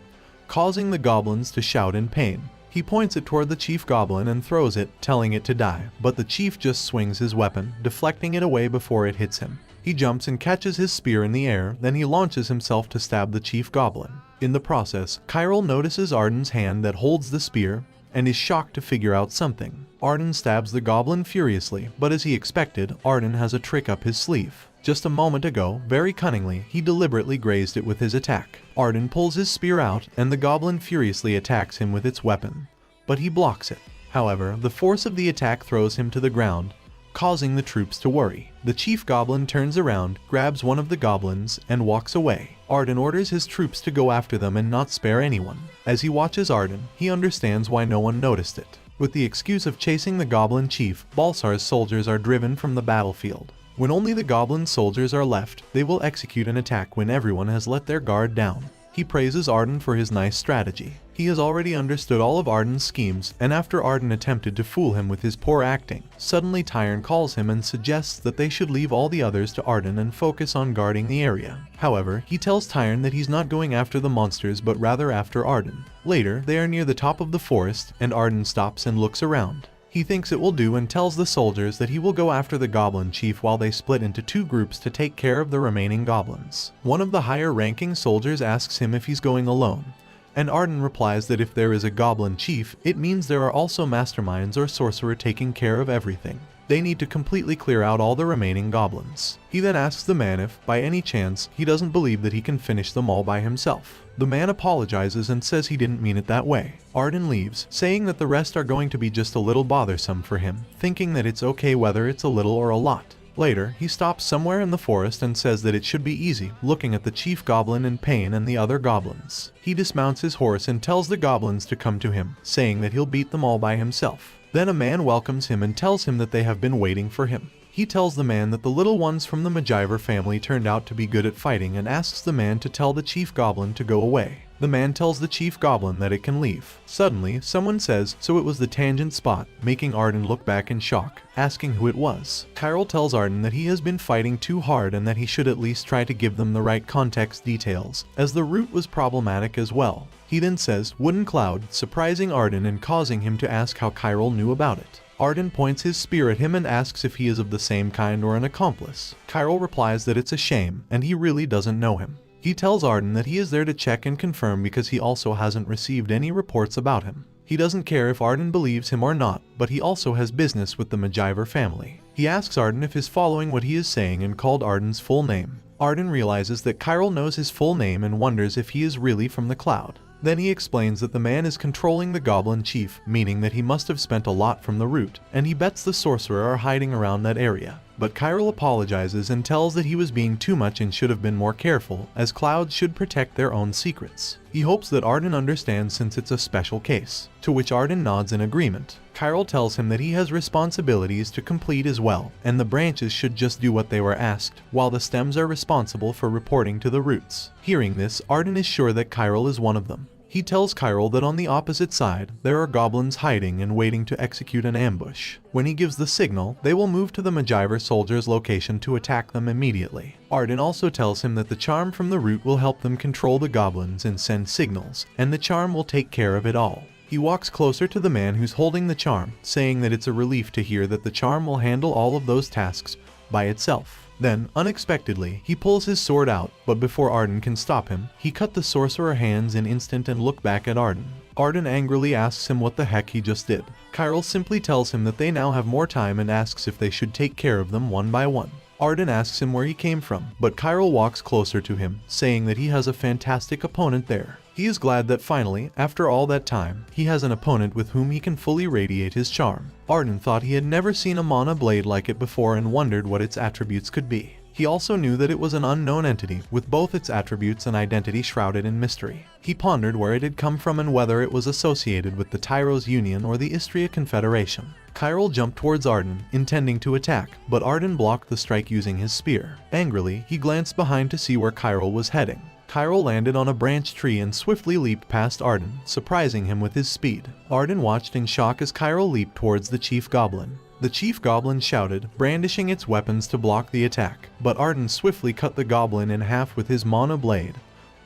causing the goblins to shout in pain. He points it toward the Chief Goblin and throws it, telling it to die, but the Chief just swings his weapon, deflecting it away before it hits him. He jumps and catches his spear in the air, then he launches himself to stab the Chief Goblin. In the process, Kyril notices Arden's hand that holds the spear, and is shocked to figure out something. Arden stabs the goblin furiously, but as he expected, Arden has a trick up his sleeve. Just a moment ago, very cunningly, he deliberately grazed it with his attack. Arden pulls his spear out, and the goblin furiously attacks him with its weapon, but he blocks it. However, the force of the attack throws him to the ground, causing the troops to worry. The chief goblin turns around, grabs one of the goblins, and walks away. Arden orders his troops to go after them and not spare anyone. As he watches Arden, he understands why no one noticed it. With the excuse of chasing the goblin chief, Balsar's soldiers are driven from the battlefield. When only the goblin soldiers are left, they will execute an attack when everyone has let their guard down. He praises Arden for his nice strategy. He has already understood all of Arden's schemes, and after Arden attempted to fool him with his poor acting, suddenly Tyrn calls him and suggests that they should leave all the others to Arden and focus on guarding the area. However, he tells Tyrn that he's not going after the monsters but rather after Arden. Later, they are near the top of the forest, and Arden stops and looks around. He thinks it will do and tells the soldiers that he will go after the goblin chief while they split into two groups to take care of the remaining goblins. One of the higher-ranking soldiers asks him if he's going alone, and Arden replies that if there is a goblin chief, it means there are also masterminds or sorcerer taking care of everything. They need to completely clear out all the remaining goblins. He then asks the man if, by any chance, he doesn't believe that he can finish them all by himself. The man apologizes and says he didn't mean it that way. Arden leaves, saying that the rest are going to be just a little bothersome for him, thinking that it's okay whether it's a little or a lot. Later, he stops somewhere in the forest and says that it should be easy, looking at the chief goblin in pain and the other goblins. He dismounts his horse and tells the goblins to come to him, saying that he'll beat them all by himself. Then a man welcomes him and tells him that they have been waiting for him. He tells the man that the little ones from the McGyver family turned out to be good at fighting and asks the man to tell the chief goblin to go away. The man tells the chief goblin that it can leave. Suddenly, someone says, "So it was the tangent spot," making Arden look back in shock, asking who it was. Kyril tells Arden that he has been fighting too hard and that he should at least try to give them the right context details, as the route was problematic as well. He then says, "Wooden cloud," surprising Arden and causing him to ask how Kyril knew about it. Arden points his spear at him and asks if he is of the same kind or an accomplice. Kyril replies that it's a shame, and he really doesn't know him. He tells Arden that he is there to check and confirm because he also hasn't received any reports about him. He doesn't care if Arden believes him or not, but he also has business with the McGyver family. He asks Arden if he's following what he is saying and called Arden's full name. Arden realizes that Kyril knows his full name and wonders if he is really from the cloud. Then he explains that the man is controlling the goblin chief, meaning that he must have spent a lot from the route, and he bets the sorcerer are hiding around that area. But Kyril apologizes and tells that he was being too much and should have been more careful, as clouds should protect their own secrets. He hopes that Arden understands since it's a special case, to which Arden nods in agreement. Kyril tells him that he has responsibilities to complete as well, and the branches should just do what they were asked, while the stems are responsible for reporting to the roots. Hearing this, Arden is sure that Kyril is one of them. He tells Kyril that on the opposite side, there are goblins hiding and waiting to execute an ambush. When he gives the signal, they will move to the McGyver soldiers' location to attack them immediately. Arden also tells him that the charm from the root will help them control the goblins and send signals, and the charm will take care of it all. He walks closer to the man who's holding the charm, saying that it's a relief to hear that the charm will handle all of those tasks by itself. Then, unexpectedly, he pulls his sword out, but before Arden can stop him, he cut the sorcerer's hands in instant and look back at Arden. Arden angrily asks him what the heck he just did. Kyril simply tells him that they now have more time and asks if they should take care of them one by one. Arden asks him where he came from, but Kyril walks closer to him, saying that he has a fantastic opponent there. He is glad that finally, after all that time, he has an opponent with whom he can fully radiate his charm. Arden thought he had never seen a mana blade like it before and wondered what its attributes could be. He also knew that it was an unknown entity, with both its attributes and identity shrouded in mystery. He pondered where it had come from and whether it was associated with the Tyros Union or the Istria Confederation. Kyril jumped towards Arden, intending to attack, but Arden blocked the strike using his spear. Angrily, he glanced behind to see where Kyril was heading. Kyril landed on a branch tree and swiftly leaped past Arden, surprising him with his speed. Arden watched in shock as Kyril leaped towards the chief goblin. The chief goblin shouted, brandishing its weapons to block the attack, but Arden swiftly cut the goblin in half with his mana blade,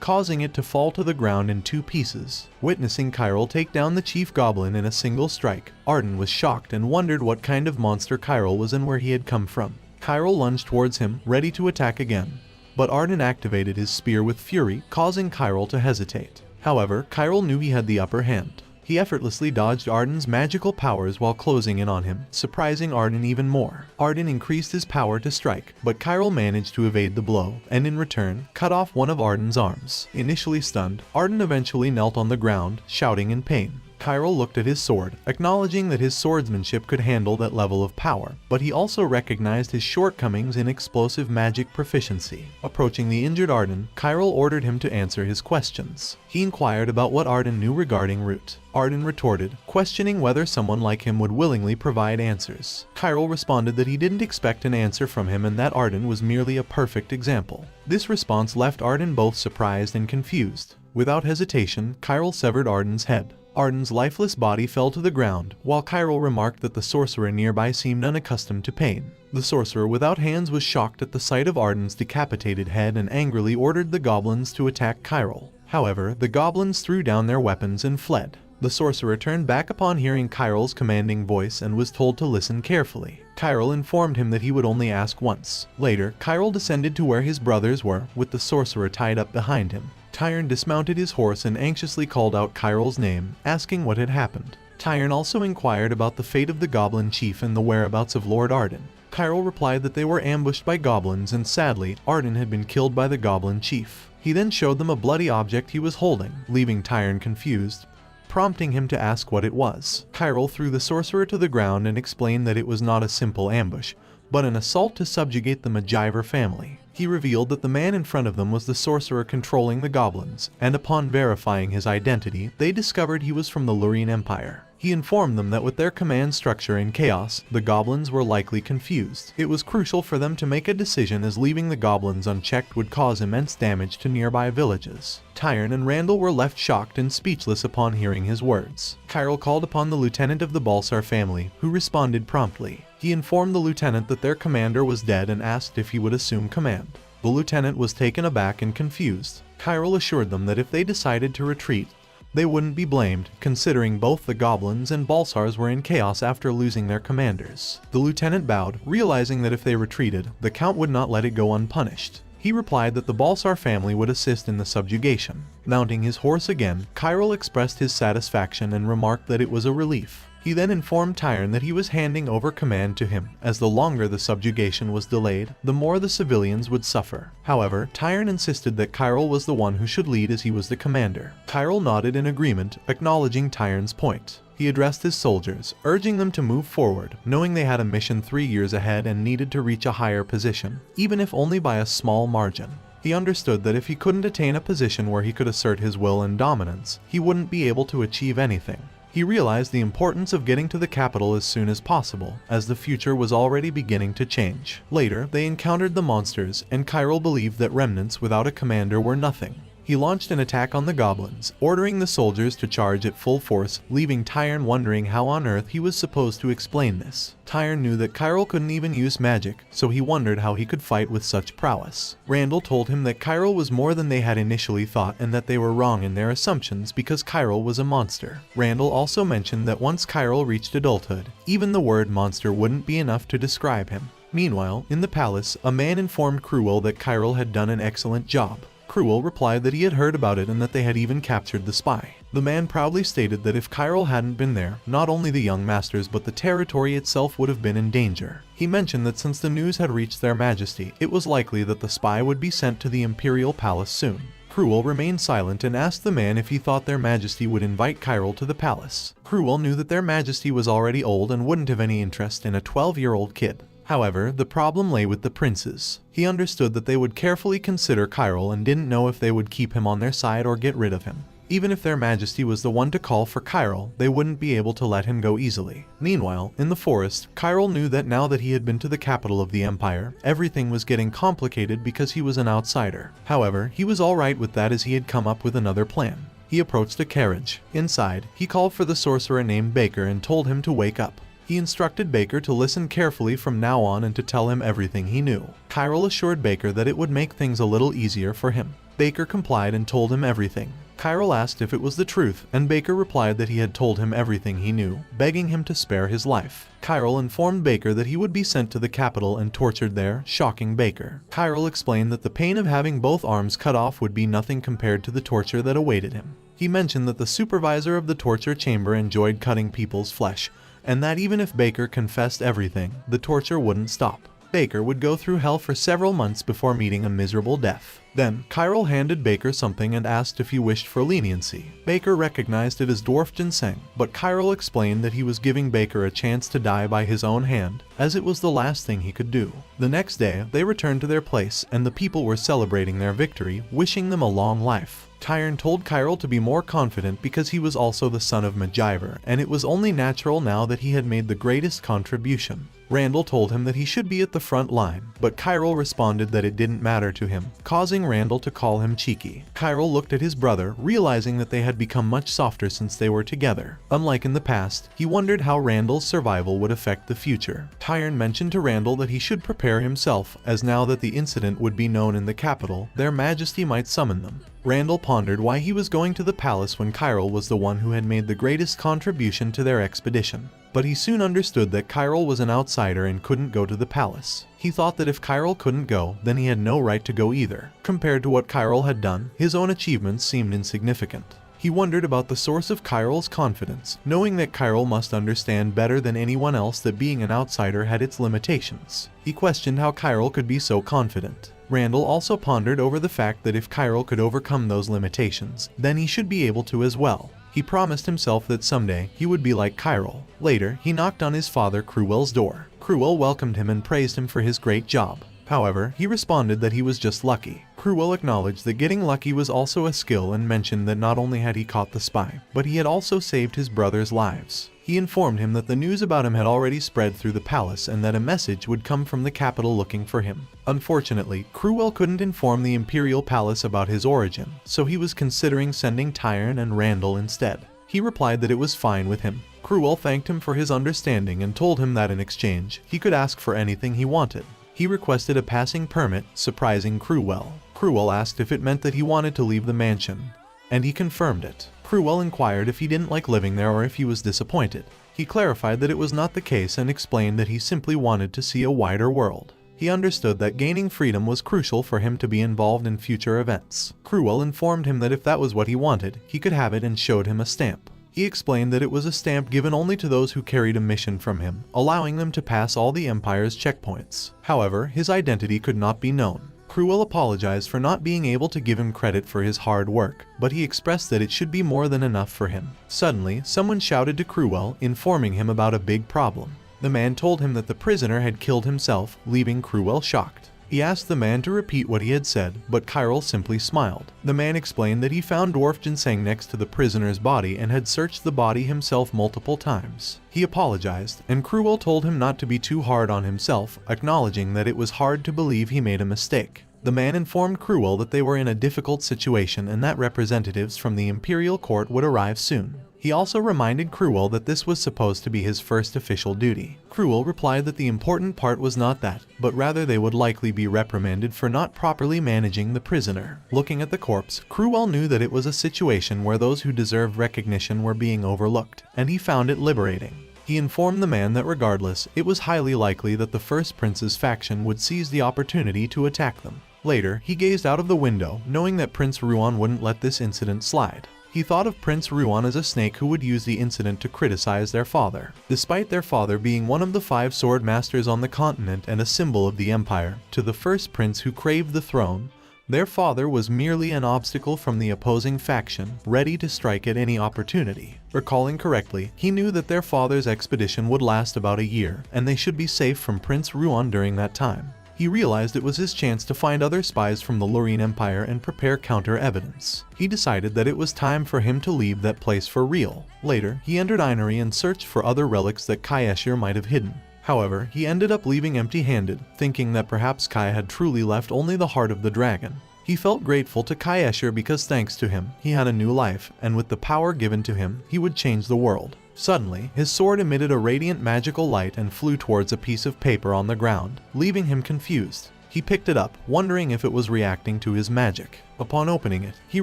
causing it to fall to the ground in 2 pieces. Witnessing Kyril take down the chief goblin in a single strike, Arden was shocked and wondered what kind of monster Kyril was and where he had come from. Kyril lunged towards him, ready to attack again, but Arden activated his spear with fury, causing Kyril to hesitate. However, Kyril knew he had the upper hand. He effortlessly dodged Arden's magical powers while closing in on him, surprising Arden even more. Arden increased his power to strike, but Kyril managed to evade the blow, and in return, cut off one of Arden's arms. Initially stunned, Arden eventually knelt on the ground, shouting in pain. Kyril looked at his sword, acknowledging that his swordsmanship could handle that level of power, but he also recognized his shortcomings in explosive magic proficiency. Approaching the injured Arden, Kyril ordered him to answer his questions. He inquired about what Arden knew regarding Root. Arden retorted, questioning whether someone like him would willingly provide answers. Kyril responded that he didn't expect an answer from him and that Arden was merely a perfect example. This response left Arden both surprised and confused. Without hesitation, Kyril severed Arden's head. Arden's lifeless body fell to the ground, while Kyril remarked that the sorcerer nearby seemed unaccustomed to pain. The sorcerer without hands was shocked at the sight of Arden's decapitated head and angrily ordered the goblins to attack Kyril. However, the goblins threw down their weapons and fled. The sorcerer turned back upon hearing Kyril's commanding voice and was told to listen carefully. Kyril informed him that he would only ask once. Later, Kyril descended to where his brothers were, with the sorcerer tied up behind him. Tyrn dismounted his horse and anxiously called out Kyril's name, asking what had happened. Tyrn also inquired about the fate of the goblin chief and the whereabouts of Lord Arden. Kyril replied that they were ambushed by goblins and sadly, Arden had been killed by the goblin chief. He then showed them a bloody object he was holding, leaving Tyrn confused, prompting him to ask what it was. Kyril threw the sorcerer to the ground and explained that it was not a simple ambush, but an assault to subjugate the McGyver family. He revealed that the man in front of them was the sorcerer controlling the goblins, and upon verifying his identity, they discovered he was from the Lurien Empire. He informed them that with their command structure in chaos, the goblins were likely confused. It was crucial for them to make a decision as leaving the goblins unchecked would cause immense damage to nearby villages. Tyrn and Randall were left shocked and speechless upon hearing his words. Kyril called upon the lieutenant of the Balsar family, who responded promptly. He informed the lieutenant that their commander was dead and asked if he would assume command. The lieutenant was taken aback and confused. Kyril assured them that if they decided to retreat, they wouldn't be blamed, considering both the goblins and Balsars were in chaos after losing their commanders. The lieutenant bowed, realizing that if they retreated, the Count would not let it go unpunished. He replied that the Balsar family would assist in the subjugation. Mounting his horse again, Kyril expressed his satisfaction and remarked that it was a relief. He then informed Tyrn that he was handing over command to him, as the longer the subjugation was delayed, the more the civilians would suffer. However, Tyrn insisted that Kyril was the one who should lead as he was the commander. Kyril nodded in agreement, acknowledging Tyrn's point. He addressed his soldiers, urging them to move forward, knowing they had a mission 3 years ahead and needed to reach a higher position, even if only by a small margin. He understood that if he couldn't attain a position where he could assert his will and dominance, he wouldn't be able to achieve anything. He realized the importance of getting to the capital as soon as possible, as the future was already beginning to change. Later, they encountered the monsters, and Kyril believed that remnants without a commander were nothing. He launched an attack on the goblins, ordering the soldiers to charge at full force, leaving Tyrn wondering how on earth he was supposed to explain this. Tyrn knew that Kyril couldn't even use magic, so he wondered how he could fight with such prowess. Randall told him that Kyril was more than they had initially thought and that they were wrong in their assumptions because Kyril was a monster. Randall also mentioned that once Kyril reached adulthood, even the word monster wouldn't be enough to describe him. Meanwhile, in the palace, a man informed Kruel that Kyril had done an excellent job. Kruel replied that he had heard about it and that they had even captured the spy. The man proudly stated that if Kyril hadn't been there, not only the young masters but the territory itself would have been in danger. He mentioned that since the news had reached their majesty, it was likely that the spy would be sent to the Imperial Palace soon. Kruel remained silent and asked the man if he thought their majesty would invite Kyril to the palace. Kruel knew that their majesty was already old and wouldn't have any interest in a 12-year-old kid. However, the problem lay with the princes. He understood that they would carefully consider Kyril and didn't know if they would keep him on their side or get rid of him. Even if their majesty was the one to call for Kyril, they wouldn't be able to let him go easily. Meanwhile, in the forest, Kyril knew that now that he had been to the capital of the empire, everything was getting complicated because he was an outsider. However, he was alright with that as he had come up with another plan. He approached a carriage. Inside, he called for the sorcerer named Baker and told him to wake up. He instructed Baker to listen carefully from now on and to tell him everything he knew. Kyril assured Baker that it would make things a little easier for him. Baker complied and told him everything. Kyril asked if it was the truth, and Baker replied that he had told him everything he knew, begging him to spare his life. Kyril informed Baker that he would be sent to the capital and tortured there, shocking Baker. Kyril explained that the pain of having both arms cut off would be nothing compared to the torture that awaited him. He mentioned that the supervisor of the torture chamber enjoyed cutting people's flesh, and that even if Baker confessed everything, the torture wouldn't stop. Baker would go through hell for several months before meeting a miserable death. Then, Kyril handed Baker something and asked if he wished for leniency. Baker recognized it as dwarf ginseng, but Kyril explained that he was giving Baker a chance to die by his own hand, as it was the last thing he could do. The next day, they returned to their place, and the people were celebrating their victory, wishing them a long life. Tyron told Kyril to be more confident because he was also the son of McGyver, and it was only natural now that he had made the greatest contribution. Randall told him that he should be at the front line, but Kyril responded that it didn't matter to him, causing Randall to call him cheeky. Kyril looked at his brother, realizing that they had become much softer since they were together. Unlike in the past, he wondered how Randall's survival would affect the future. Tyron mentioned to Randall that he should prepare himself, as now that the incident would be known in the capital, their majesty might summon them. Randall pondered why he was going to the palace when Kyril was the one who had made the greatest contribution to their expedition. But he soon understood that Kyril was an outsider and couldn't go to the palace. He thought that if Kyril couldn't go, then he had no right to go either. Compared to what Kyril had done, his own achievements seemed insignificant. He wondered about the source of Kyril's confidence, knowing that Kyril must understand better than anyone else that being an outsider had its limitations. He questioned how Kyril could be so confident. Randall also pondered over the fact that if Kyril could overcome those limitations, then he should be able to as well. He promised himself that someday he would be like Kyril. Later, he knocked on his father Cruel's door. Cruel welcomed him and praised him for his great job. However, he responded that he was just lucky. Cruel acknowledged that getting lucky was also a skill and mentioned that not only had he caught the spy, but he had also saved his brother's lives. He informed him that the news about him had already spread through the palace and that a message would come from the capital looking for him. Unfortunately, Cruel couldn't inform the Imperial Palace about his origin, so he was considering sending Tyron and Randall instead. He replied that it was fine with him. Cruel thanked him for his understanding and told him that in exchange, he could ask for anything he wanted. He requested a passing permit, surprising Cruel. Cruel asked if it meant that he wanted to leave the mansion, and he confirmed it. Cruel inquired if he didn't like living there or if he was disappointed. He clarified that it was not the case and explained that he simply wanted to see a wider world. He understood that gaining freedom was crucial for him to be involved in future events. Cruel informed him that if that was what he wanted, he could have it and showed him a stamp. He explained that it was a stamp given only to those who carried a mission from him, allowing them to pass all the Empire's checkpoints. However, his identity could not be known. Cruel apologized for not being able to give him credit for his hard work, but he expressed that it should be more than enough for him. Suddenly, someone shouted to Cruel, informing him about a big problem. The man told him that the prisoner had killed himself, leaving Cruel shocked. He asked the man to repeat what he had said, but Kyril simply smiled. The man explained that he found dwarf ginseng next to the prisoner's body and had searched the body himself multiple times. He apologized, and Cruel told him not to be too hard on himself, acknowledging that it was hard to believe he made a mistake. The man informed Cruel that they were in a difficult situation and that representatives from the Imperial Court would arrive soon. He also reminded Cruel that this was supposed to be his first official duty. Cruel replied that the important part was not that, but rather they would likely be reprimanded for not properly managing the prisoner. Looking at the corpse, Cruel knew that it was a situation where those who deserved recognition were being overlooked, and he found it liberating. He informed the man that regardless, it was highly likely that the First Prince's faction would seize the opportunity to attack them. Later, he gazed out of the window, knowing that Prince Ruan wouldn't let this incident slide. He thought of Prince Ruan as a snake who would use the incident to criticize their father. Despite their father being one of the 5 sword masters on the continent and a symbol of the Empire, to the first prince who craved the throne, their father was merely an obstacle from the opposing faction, ready to strike at any opportunity. Recalling correctly, he knew that their father's expedition would last about a year, and they should be safe from Prince Ruan during that time. He realized it was his chance to find other spies from the Lorien Empire and prepare counter-evidence. He decided that it was time for him to leave that place for real. Later, he entered Einery and searched for other relics that Kyril might have hidden. However, he ended up leaving empty-handed, thinking that perhaps Kai had truly left only the heart of the dragon. He felt grateful to Kyril because thanks to him, he had a new life, and with the power given to him, he would change the world. Suddenly, his sword emitted a radiant magical light and flew towards a piece of paper on the ground, leaving him confused. He picked it up, wondering if it was reacting to his magic. Upon opening it, he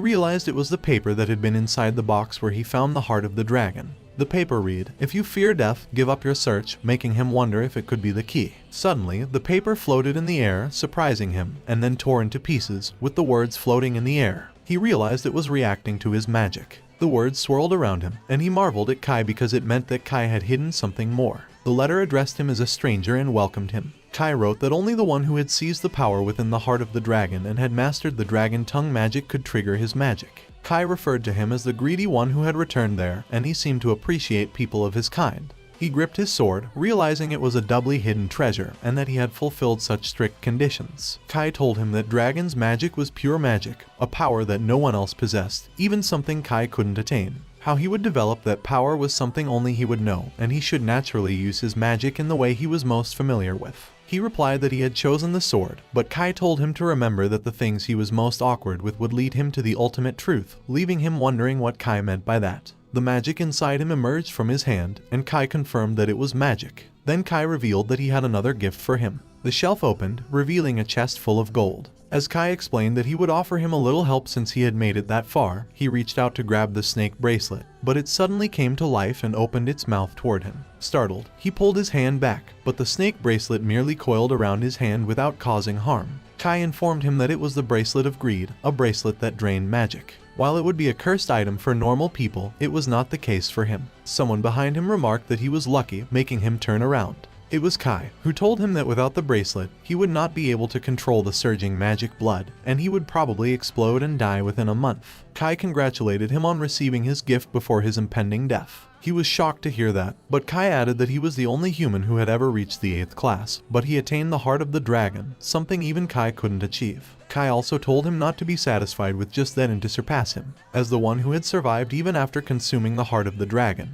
realized it was the paper that had been inside the box where he found the heart of the dragon. The paper read, "If you fear death, give up your search," making him wonder if it could be the key. Suddenly, the paper floated in the air, surprising him, and then tore into pieces, with the words floating in the air. He realized it was reacting to his magic. The words swirled around him, and he marveled at Kai because it meant that Kai had hidden something more. The letter addressed him as a stranger and welcomed him. Kai wrote that only the one who had seized the power within the heart of the dragon and had mastered the dragon tongue magic could trigger his magic. Kai referred to him as the greedy one who had returned there, and he seemed to appreciate people of his kind. He gripped his sword, realizing it was a doubly hidden treasure, and that he had fulfilled such strict conditions. Kai told him that dragon's magic was pure magic, a power that no one else possessed, even something Kai couldn't attain. How he would develop that power was something only he would know, and he should naturally use his magic in the way he was most familiar with. He replied that he had chosen the sword, but Kai told him to remember that the things he was most awkward with would lead him to the ultimate truth, leaving him wondering what Kai meant by that. The magic inside him emerged from his hand, and Kai confirmed that it was magic. Then Kai revealed that he had another gift for him. The shelf opened, revealing a chest full of gold. As Kai explained that he would offer him a little help since he had made it that far, he reached out to grab the snake bracelet, but it suddenly came to life and opened its mouth toward him. Startled, he pulled his hand back, but the snake bracelet merely coiled around his hand without causing harm. Kai informed him that it was the bracelet of greed, a bracelet that drained magic. While it would be a cursed item for normal people, it was not the case for him. Someone behind him remarked that he was lucky, making him turn around. It was Kai, who told him that without the bracelet, he would not be able to control the surging magic blood, and he would probably explode and die within a month. Kai congratulated him on receiving his gift before his impending death. He was shocked to hear that, but Kai added that he was the only human who had ever reached the 8th class, but he attained the heart of the dragon, something even Kai couldn't achieve. Kai also told him not to be satisfied with just that and to surpass him, as the one who had survived even after consuming the heart of the dragon.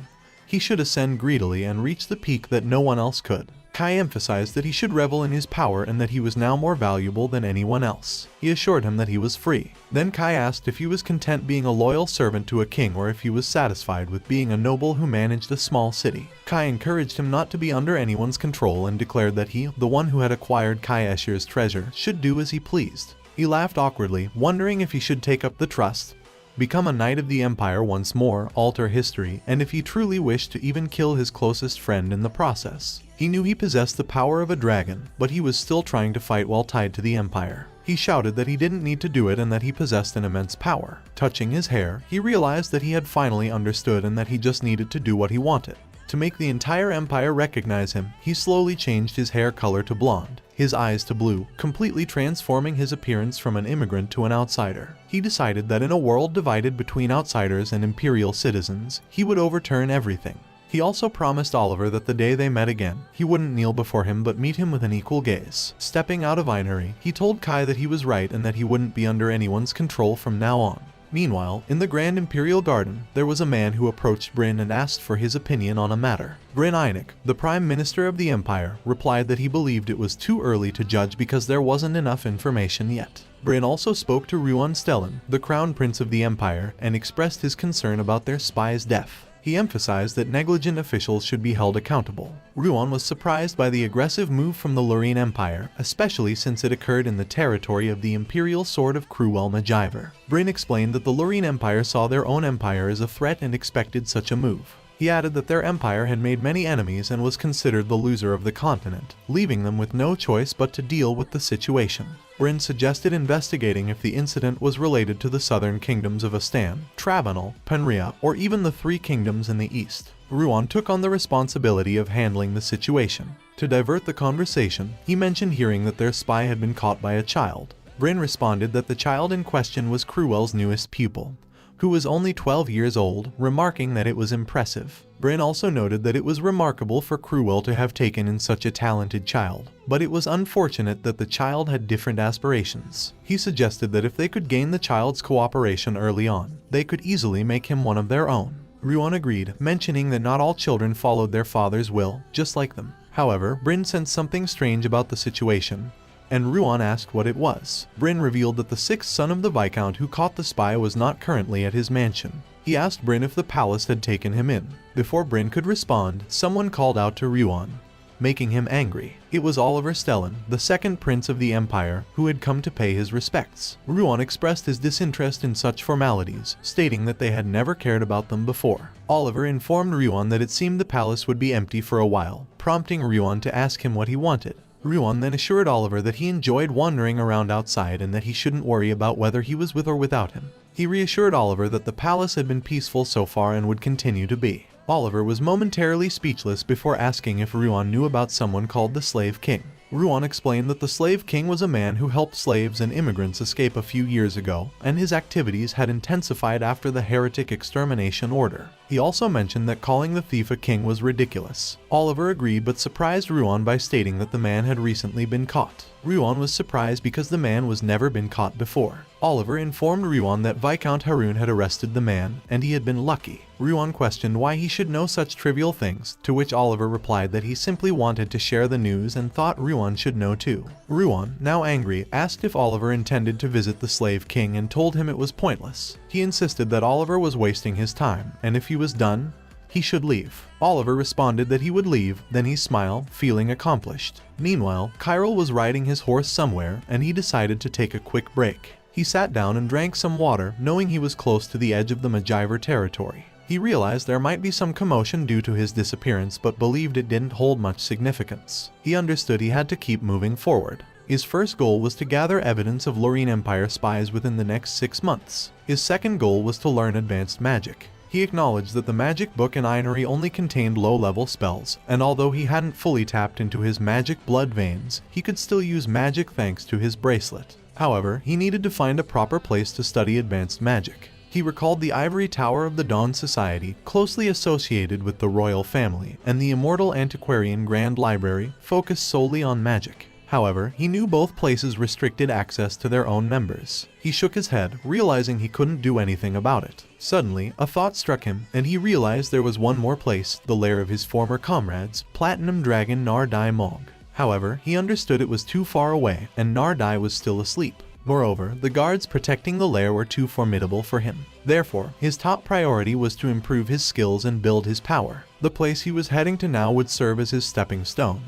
He should ascend greedily and reach the peak that no one else could. Kai emphasized that he should revel in his power and that he was now more valuable than anyone else. He assured him that he was free. Then Kai asked if he was content being a loyal servant to a king or if he was satisfied with being a noble who managed a small city. Kai encouraged him not to be under anyone's control and declared that he, the one who had acquired Kai Escher's treasure, should do as he pleased. He laughed awkwardly, wondering if he should take up the trust, become a knight of the Empire once more, alter history, and if he truly wished to even kill his closest friend in the process. He knew he possessed the power of a dragon, but he was still trying to fight while tied to the Empire. He shouted that he didn't need to do it and that he possessed an immense power. Touching his hair, he realized that he had finally understood and that he just needed to do what he wanted. To make the entire Empire recognize him, he slowly changed his hair color to blonde, his eyes to blue, completely transforming his appearance from an immigrant to an outsider. He decided that in a world divided between outsiders and imperial citizens, he would overturn everything. He also promised Oliver that the day they met again, he wouldn't kneel before him but meet him with an equal gaze. Stepping out of Einery, he told Kai that he was right and that he wouldn't be under anyone's control from now on. Meanwhile, in the Grand Imperial Garden, there was a man who approached Brynn and asked for his opinion on a matter. Brynn Einik, the Prime Minister of the Empire, replied that he believed it was too early to judge because there wasn't enough information yet. Brynn also spoke to Ruan Stellan, the Crown Prince of the Empire, and expressed his concern about their spy's death. He emphasized that negligent officials should be held accountable. Ruan was surprised by the aggressive move from the Lorraine Empire, especially since it occurred in the territory of the Imperial Sword of Kyril McGyver. Brynn explained that the Lorraine Empire saw their own empire as a threat and expected such a move. He added that their empire had made many enemies and was considered the loser of the continent, leaving them with no choice but to deal with the situation. Brynn suggested investigating if the incident was related to the southern kingdoms of Astan, Trabanel, Penria, or even the three kingdoms in the east. Ruan took on the responsibility of handling the situation. To divert the conversation, he mentioned hearing that their spy had been caught by a child. Brynn responded that the child in question was Crewell's newest pupil, who was only 12 years old, remarking that it was impressive. Brynn also noted that it was remarkable for Kyril to have taken in such a talented child, but it was unfortunate that the child had different aspirations. He suggested that if they could gain the child's cooperation early on, they could easily make him one of their own. Ruan agreed, mentioning that not all children followed their father's will, just like them. However, Brynn sensed something strange about the situation, and Ruan asked what it was. Brynn revealed that the sixth son of the Viscount who caught the spy was not currently at his mansion. He asked Brynn if the palace had taken him in. Before Brynn could respond, someone called out to Ruan, making him angry. It was Oliver Stellan, the second prince of the Empire, who had come to pay his respects. Ruan expressed his disinterest in such formalities, stating that they had never cared about them before. Oliver informed Ruan that it seemed the palace would be empty for a while, prompting Ruan to ask him what he wanted. Ruan then assured Oliver that he enjoyed wandering around outside and that he shouldn't worry about whether he was with or without him. He reassured Oliver that the palace had been peaceful so far and would continue to be. Oliver was momentarily speechless before asking if Ruan knew about someone called the Slave King. Ruan explained that the Slave King was a man who helped slaves and immigrants escape a few years ago, and his activities had intensified after the heretic extermination order. He also mentioned that calling the thief a king was ridiculous. Oliver agreed but surprised Ruan by stating that the man had recently been caught. Ruan was surprised because the man was never been caught before. Oliver informed Ruan that Viscount Haroun had arrested the man, and he had been lucky. Ruan questioned why he should know such trivial things, to which Oliver replied that he simply wanted to share the news and thought Ruan should know too. Ruan, now angry, asked if Oliver intended to visit the Slave King and told him it was pointless. He insisted that Oliver was wasting his time, and if he was done, he should leave. Oliver responded that he would leave, then he smiled, feeling accomplished. Meanwhile, Kyril was riding his horse somewhere, and he decided to take a quick break. He sat down and drank some water, knowing he was close to the edge of the McGyver territory. He realized there might be some commotion due to his disappearance but believed it didn't hold much significance. He understood he had to keep moving forward. His first goal was to gather evidence of Lorraine Empire spies within the next 6 months. His second goal was to learn advanced magic. He acknowledged that the magic book and Inery only contained low-level spells, and although he hadn't fully tapped into his magic blood veins, he could still use magic thanks to his bracelet. However, he needed to find a proper place to study advanced magic. He recalled the ivory tower of the Dawn Society, closely associated with the royal family, and the immortal antiquarian Grand Library, focused solely on magic. However, he knew both places restricted access to their own members. He shook his head, realizing he couldn't do anything about it. Suddenly, a thought struck him, and he realized there was one more place, the lair of his former comrades, Platinum Dragon Nardai Mog. However, he understood it was too far away, and Nardai was still asleep. Moreover, the guards protecting the lair were too formidable for him. Therefore, his top priority was to improve his skills and build his power. The place he was heading to now would serve as his stepping stone.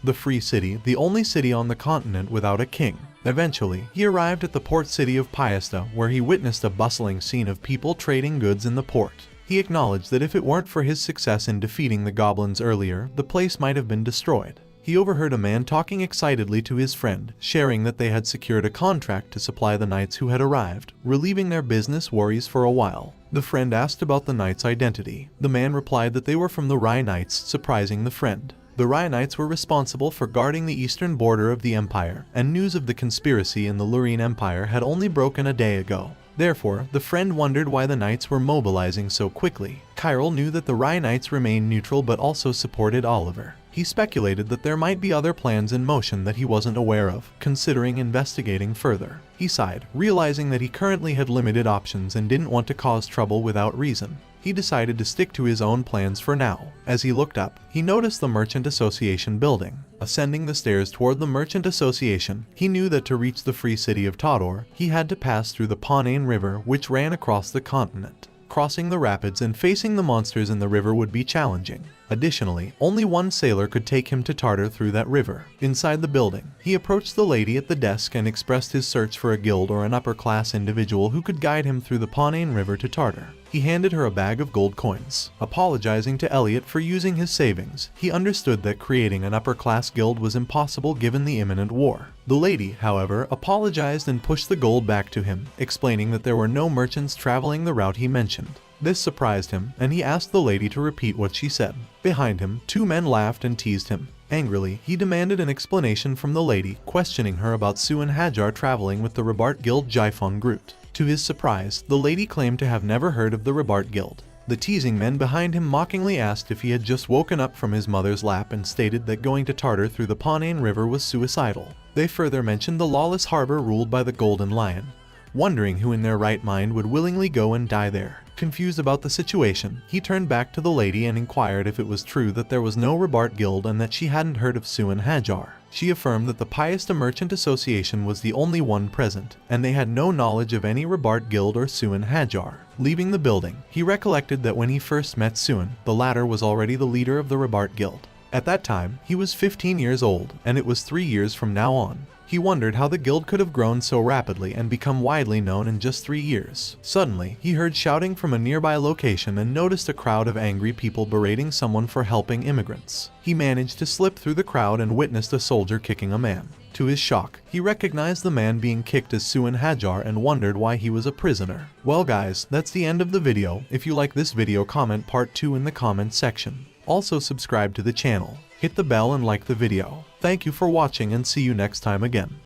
The Free City, the only city on the continent without a king. Eventually, he arrived at the port city of Piesta, where he witnessed a bustling scene of people trading goods in the port. He acknowledged that if it weren't for his success in defeating the goblins earlier, the place might have been destroyed. He overheard a man talking excitedly to his friend, sharing that they had secured a contract to supply the knights who had arrived, relieving their business worries for a while. The friend asked about the knights' identity. The man replied that they were from the Rye Knights, surprising the friend. The Rye Knights were responsible for guarding the eastern border of the Empire, and news of the conspiracy in the Lorraine Empire had only broken a day ago. Therefore, the friend wondered why the knights were mobilizing so quickly. Kyril knew that the Rye Knights remained neutral but also supported Oliver. He speculated that there might be other plans in motion that he wasn't aware of, considering investigating further. He sighed, realizing that he currently had limited options and didn't want to cause trouble without reason. He decided to stick to his own plans for now. As he looked up, he noticed the Merchant Association building. Ascending the stairs toward the Merchant Association, he knew that to reach the Free City of Todor, he had to pass through the Pawnane River, which ran across the continent. Crossing the rapids and facing the monsters in the river would be challenging. Additionally, only one sailor could take him to Tartar through that river. Inside the building, he approached the lady at the desk and expressed his search for a guild or an upper-class individual who could guide him through the Pawnane River to Tartar. He handed her a bag of gold coins. Apologizing to Elliot for using his savings, he understood that creating an upper-class guild was impossible given the imminent war. The lady, however, apologized and pushed the gold back to him, explaining that there were no merchants traveling the route he mentioned. This surprised him, and he asked the lady to repeat what she said. Behind him, two men laughed and teased him. Angrily, he demanded an explanation from the lady, questioning her about Sue and Hajar traveling with the Rabart Guild Gyphon Groot. To his surprise, the lady claimed to have never heard of the Rabart Guild. The teasing men behind him mockingly asked if he had just woken up from his mother's lap and stated that going to Tartar through the Pawnane River was suicidal. They further mentioned the lawless harbor ruled by the Golden Lion, wondering who in their right mind would willingly go and die there. Confused about the situation, he turned back to the lady and inquired if it was true that there was no Rabart Guild and that she hadn't heard of Sue and Hajar. She affirmed that the Piesta Merchant Association was the only one present, and they had no knowledge of any Rabart Guild or Suin Hajar. Leaving the building, he recollected that when he first met Suin, the latter was already the leader of the Rabart Guild. At that time, he was 15 years old, and it was 3 years from now on. He wondered how the guild could have grown so rapidly and become widely known in just 3 years. Suddenly, he heard shouting from a nearby location and noticed a crowd of angry people berating someone for helping immigrants. He managed to slip through the crowd and witnessed a soldier kicking a man. To his shock, he recognized the man being kicked as Suan Hajar and wondered why he was a prisoner. Well guys, that's the end of the video. If you like this video, comment part 2 in the comments section. Also subscribe to the channel, hit the bell and like the video. Thank you for watching and see you next time again.